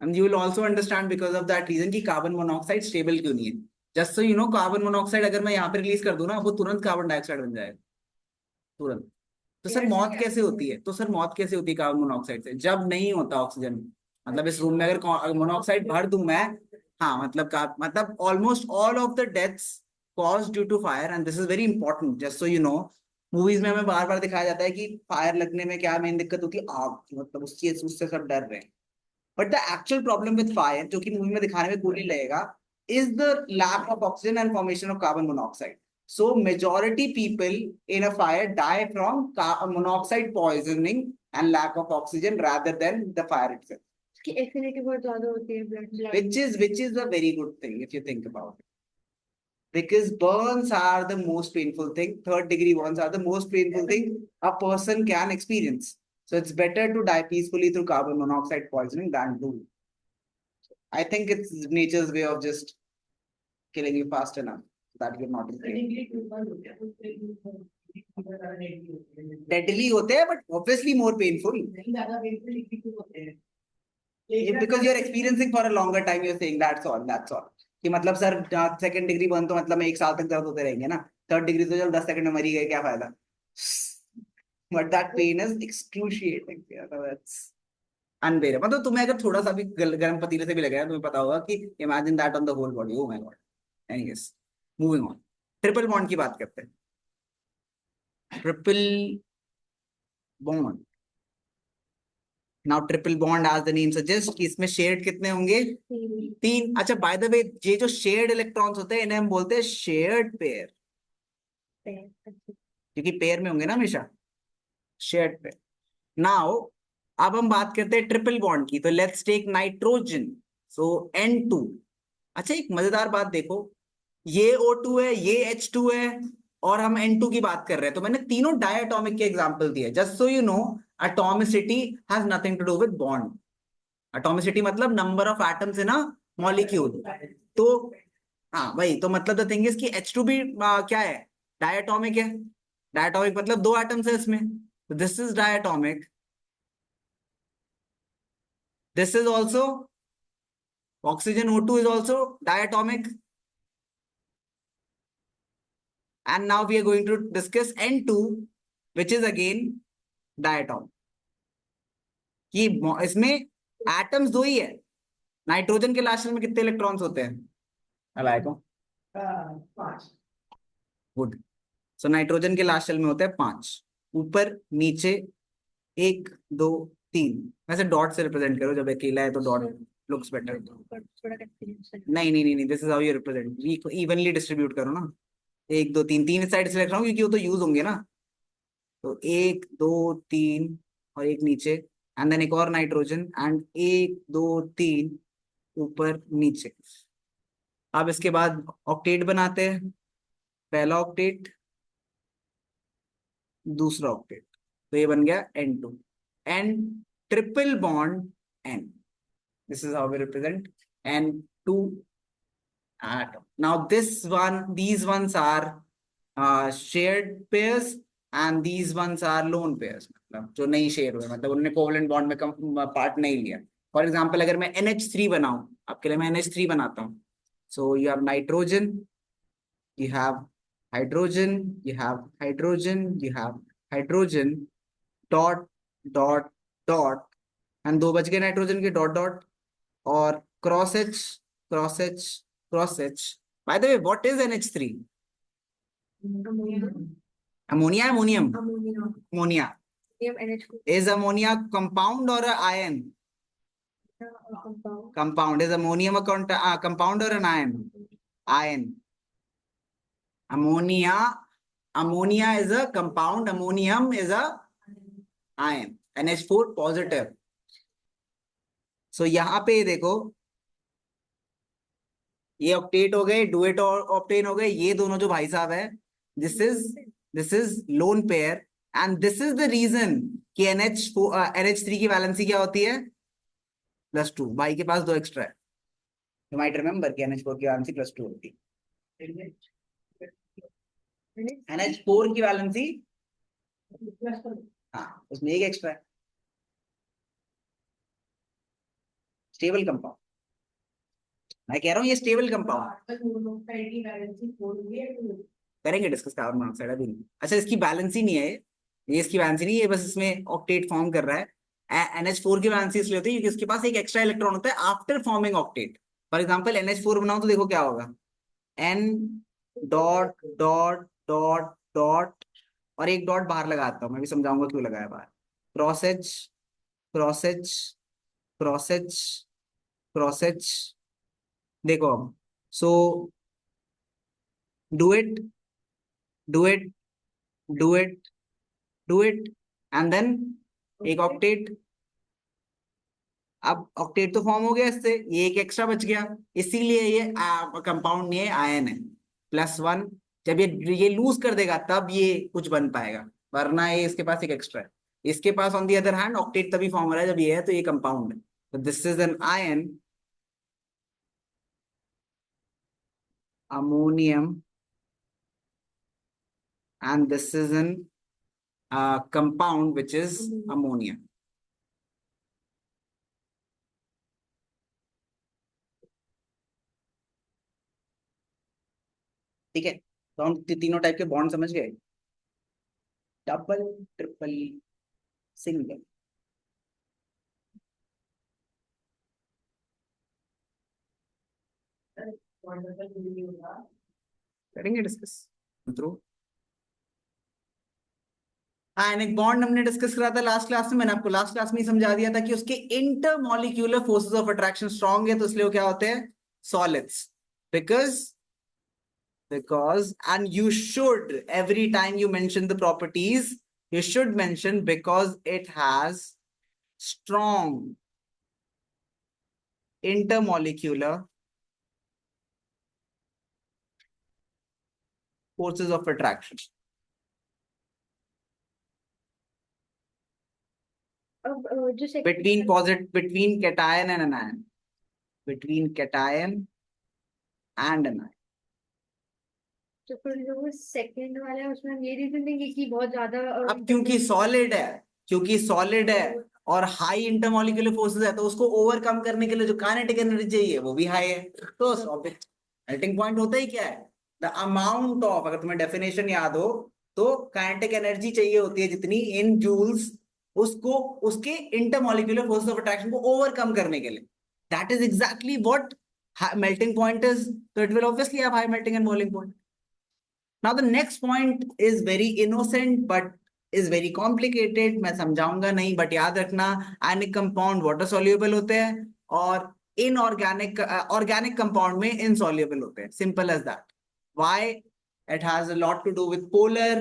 And you will also understand because of that reason कि carbon monoxide stable क्यों नहीं है. Just so you no carbon monoxide अगर मैं यहाँ पे release कर दूं ना वो तुरंत कार्बन डाइऑक्साइड बन जाएगा. तुरंत. तो सर मौत कैसे होती है. तो सर मौत कैसे होती है कार्बन मोनोऑक्साइड से. जब नहीं होता ऑक्सीजन. मतलब इस रूम में अगर मोनोऑक्साइड भर दूं मैं. हाँ मतलब almost all of the deaths cause due to fire. And this is very important just so you know. Movies में हमें बार बार दिखाया जाता है कि फायर लगने में क्या मेन दिक्कत होती है. आग. मतलब उस चीज उससे सब डर रहे हैं. But the actual problem with fire जो कि मूवी में दिखाने में कूल नहीं लगेगा is the lack of oxygen and formation of carbon monoxide. So majority people in a fire die from carbon monoxide poisoning and lack of oxygen rather than the fire itself. की acidity बहुत ज्यादा होती है blood. Which is a very good thing if you think about it. Because burns are the most painful thing. 3rd-degree burns are the most painful thing a person can experience. So it's better to die peacefully through carbon monoxide poisoning than to. I think it's nature's way of just killing you fast enough that you're not in pain. Deadly होते हैं but obviously more painful. Because you're experiencing for a longer time, you're saying that's all. कि मतलब sir 2nd degree burn तो मतलब मैं 1 साल तक दर्द होते रहेंगे ना. 3rd degree तो चल 10 सेकंड में मरी गए क्या फायदा. But that pain is excruciating. That's unbearable. मतलब तुम्हें अगर थोड़ा सा भी गर्म पतीले से भी लगे तुम्हें पता होगा कि imagine that on the whole body. Oh my god. Anyways, moving on. Triple bond की बात करते हैं. Triple bond. Now triple bond as the name suggest कि इसमें शेयर्ड कितने होंगे. 3. अच्छा बाय द वे ये जो शेयर्ड इलेक्ट्रॉन्स होते हैं इन्हें हम बोलते हैं शेयर्ड पेयर. क्योंकि पेयर में होंगे ना हमेशा. Shared pair. नाउ अब हम बात करते हैं ट्रिपल बॉन्ड की. तो let's take nitrogen. So N2. अच्छा एक मजेदार बात देखो. ये O2 है ये H2 है और हम N2 की बात कर रहे हैं. तो मैंने तीनों डायटोमिक के एग्जांपल दिए just so you know. Atomicity has nothing to do with bond. Atomicity मतलब number of atoms in a molecule. तो हाँ भाई तो मतलब द थिंग इज कि H2 भी क्या है. डायटोमिक है. डायटोमिक मतलब 2 एटम्स है इसमें. This is diatomic. This is also oxygen O2 is also diatomic. And now we are going to discuss N2 which is again diatom. कि इसमें एटम्स 2 ही है. नाइट्रोजन के लास्ट शेल में कितने इलेक्ट्रॉन्स होते हैं. अलाइको 5. गुड. सो नाइट्रोजन के last shell में होते हैं 5. ऊपर नीचे 1 2 3. वैसे डॉट से रिप्रेजेंट करो जब अकेला है तो डॉट लुक्स बेटर. नहीं this is how you represent. Evenly distribute करो ना. 1 2 3 साइड से रख रहा हूँ क्योंकि वो तो यूज होंगे ना. तो 1 2 3 और एक नीचे एंड देन एक और नाइट्रोजन एंड 1 2 3 ऊपर नीचे. अब इसके बाद ऑक्टेट बनाते हैं. पहला ऑक्टेट दूसरा ऑक्टेट. तो ये बन गया N2. N triple bond N. This is how we represent N2 atom. Now these ones are shared pairs and these ones are lone pairs, मतलब जो नहीं शेयर हुए, मतलब उन्होंने कोवलेंट बॉन्ड में पार्ट नहीं लिया। फॉर एग्जाम्पल अगर मैं NH3 बनाऊं, आपके लिए मैं NH3 बनाता हूँ, so you have nitrogen, you have hydrogen, you have hydrogen, you have hydrogen, dot dot dot, and दो बच गए नाइट्रोजन के, डॉट डॉट, और cross H, cross H, cross H. By the way what is NH3? Ammonia, ammonium, ammonia. Is ammonia compound or a ion? Compound. Is ammonium a compound or an ion? Ion. Ammonia, ammonia is a compound, ammonium is a ion, NH4 positive. So यहाँ पे देखो, ये octet हो गए, duet और octane हो गए, ये दोनों जो भाई साहब है, this is lone pair, and this is the reason कि NH3 की वैलेंसी क्या होती है? +2। भाई के पास 2 एक्स्ट्रा है। यू माइट रिमेंबर कि NH4 की वैलेंसी +2 होती है। NH4 की वैलेंसी, हाँ, उसमें एक एक्स्ट्रा है। स्टेबल कंपाउंड, मैं कह रहा हूँ ये स्टेबल कंपाउंड। करेंगे डिस्कस कार्बन मोनोऑक्साइड, अभी नहीं। अच्छा, इसकी बैलेंसी नहीं है ये इसकी बैलेंसी नहीं है, बस इसमें ऑक्टेट फॉर्म कर रहा है। NH4 की बैलेंसी इसलिए होती है क्योंकि उसके पास एक एक्स्ट्रा इलेक्ट्रॉन होता है after forming octet. For example NH4 बनाऊं तो देखो क्या होगा, N dot dot dot dot, और एक डॉट बाहर लगाता हूं, मैं भी समझाऊंगा क्यों लगाया बाहर। Cross H, cross H, cross H, cross H. देखो अब, so do it, do it, do it, do it, and then एक ऑक्टेट। अब ऑक्टेट तो फॉर्म हो गया इससे, ये एक एक्स्ट्रा बच गया, इसीलिए ये कंपाउंड नहीं है, आयन है। +1, जब ये लूज कर देगा तब ये कुछ बन पाएगा, वरना ये इसके पास एक एक्स्ट्रा है। इसके pass on the other hand octet तभी फॉर्म हो रहा है जब ये है, तो ये कंपाउंड है। तो this is an ion, ammonium, and this is an compound which is ammonia. ठीक है, तो हम तीनों टाइप के बॉन्ड समझ गए, डबल, ट्रिपल, सिंगल। करेंगे डिस्कस थ्रू। आयनिक बॉन्ड हमने डिस्कस करा था लास्ट क्लास में, मैंने आपको लास्ट क्लास में ही समझा दिया था कि उसके intermolecular forces of attraction strong है, तो इसलिए वो क्या होते हैं? Solids. because and you should, every time you mention the properties, you should mention because it has strong intermolecular forces of attraction. अब जो between cation and anion, between cation and anion. तो फिर जो सेकंड वाला है उसमें हम ये रीजन देंगे कि बहुत ज्यादा अब क्योंकि सॉलिड है, क्योंकि सॉलिड है और हाई इंटरमॉलिक्यूलर फोर्सेस है, तो उसको ओवरकम करने के लिए जो काइनेटिक एनर्जी चाहिए वो भी हाई है। तो मेल्टिंग पॉइंट होता ही क्या है? द अमाउंट ऑफ, अगर तुम्हें डेफिनेशन याद हो तो, काइनेटिक एनर्जी चाहिए होती है जितनी इन जूल्स, उसको उसके इंटरमॉलिक्यूलर फोर्सेस ऑफ अट्रैक्शन को ओवरकम करने के लिए। That is exactly what melting point is. So it will obviously have high melting and boiling point. Now the next point is very innocent but is very complicated. मैं समझाऊंगा नहीं, but याद रखना, ionic compound water soluble होते हैं और inorganic organic compound में insoluble होते हैं, simple as that. Why? It has a lot to do with polar,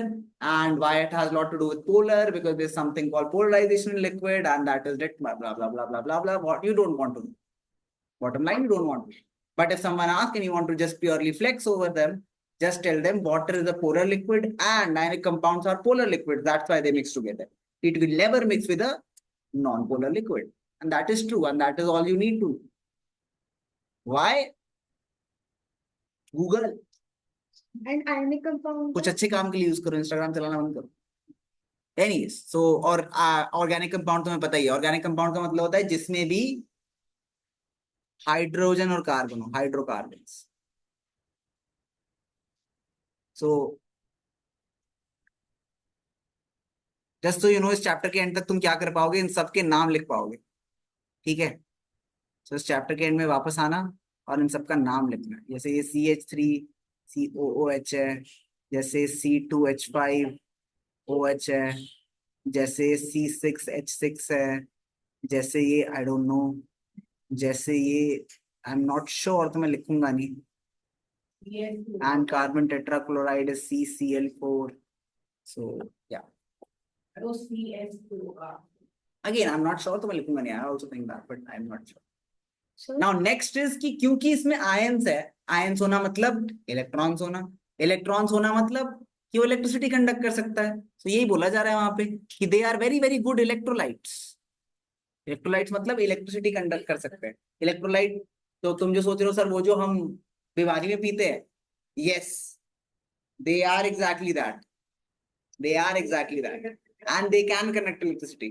and why it has a lot to do with polar, because there's something called polarization in liquid, and that is blah blah blah blah blah blah blah. What you don't want to know. Bottom line, you don't want to. But if someone asks and you want to just purely flex over them, just tell them water is a polar liquid and ionic compounds are polar liquids. That's why they mix together. It will never mix with a non-polar liquid. And that is true. And that is all you need to. Why? Google. And ionic compound कुछ अच्छे काम के लिए use करो, Instagram चलाना बंद करो. Anyways so और ऑर्गेनिक कंपाउंड तुम्हें पता ही है, ऑर्गेनिक कंपाउंड का मतलब होता है जिसमें भी हाइड्रोजन और कार्बन हो, हाइड्रोकार्बन। सो जस्ट तो यू नो इस चैप्टर के एंड तक तुम क्या कर पाओगे, इन सबके नाम लिख पाओगे, ठीक है। तो इस चैप्टर के एंड में वापस आना और इन सबका नाम लिखना, जैसे ये CH3COOH है, जैसे C2H5OH है, जैसे C6H6 है, जैसे ये आई डोंट नो, जैसे ये आई एम नॉट श्योर तो मैं लिखूंगा नहीं, and carbon tetrachloride is CCl4। सो या again I am not sure तो मैं लिखूंगा नहीं, I also think that but I am not sure. So now next is कि क्योंकि इसमें आयंस है, आयंस होना मतलब इलेक्ट्रॉन्स होना, इलेक्ट्रॉन्स होना मतलब कि वो इलेक्ट्रिसिटी कंडक्ट कर सकता है। तो यही बोला जा रहा है वहां पे कि they are very very good electrolytes. Electrolytes मतलब इलेक्ट्रिसिटी कंडक्ट कर सकते हैं। इलेक्ट्रोलाइट तो तुम जो सोच रहे हो सर वो जो हम बीमारी में पीते हैं, yes they are exactly that, they are exactly that, and they can connect electricity,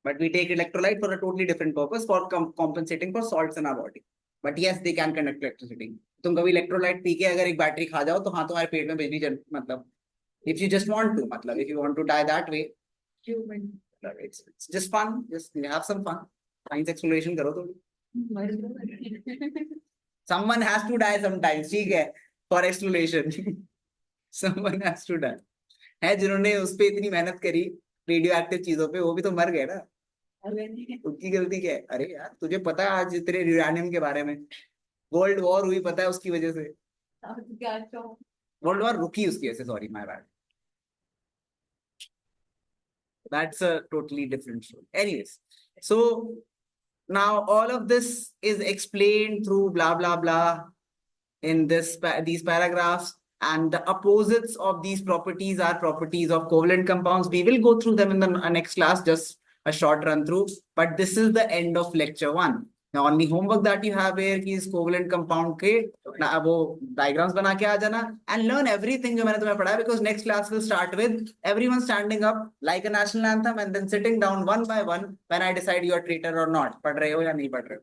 but we take electrolyte for a totally different purpose, for compensating for salts in our body, but yes they can connect electricity। तुम कभी electrolyte P के अगर एक battery खा जाओ तो हाँ तुम्हारे पेट में बिजली मतलब if you just want to, मतलब if you want to die that way, it's just fun, just have some fun, science exploration करो तो someone has to die sometimes, ठीक है, for exploration someone has to die है, जिन्होंने उस पे इतनी मेहनत करी रेडियो एक्टिव चीजों पे, वो भी तो मर गए ना, उनकी गलती क्या है? अरे यार तुझे पता है आज तेरे यूरेनियम के बारे में, वर्ल्ड वॉर हुई पता है उसकी वजह से, वर्ल्ड वॉर रुकी उसकी वजह से, sorry my bad, that's a totally different story. Anyways so now all of this is explained through blah blah blah in these paragraphs, and the opposites of these properties are properties of covalent compounds. We will go through them in the next class, just a short run through, but this is the end of lecture 1। the only homework that you have here is covalent compound के ना वो diagrams बना के आ जाना and learn everything जो मैंने तुम्हें पढ़ाया, because next class will start with everyone standing up like a national anthem and then sitting down one by one when I decide you are traitor or not, पढ़ रहे हो या नहीं पढ़ रहे हो।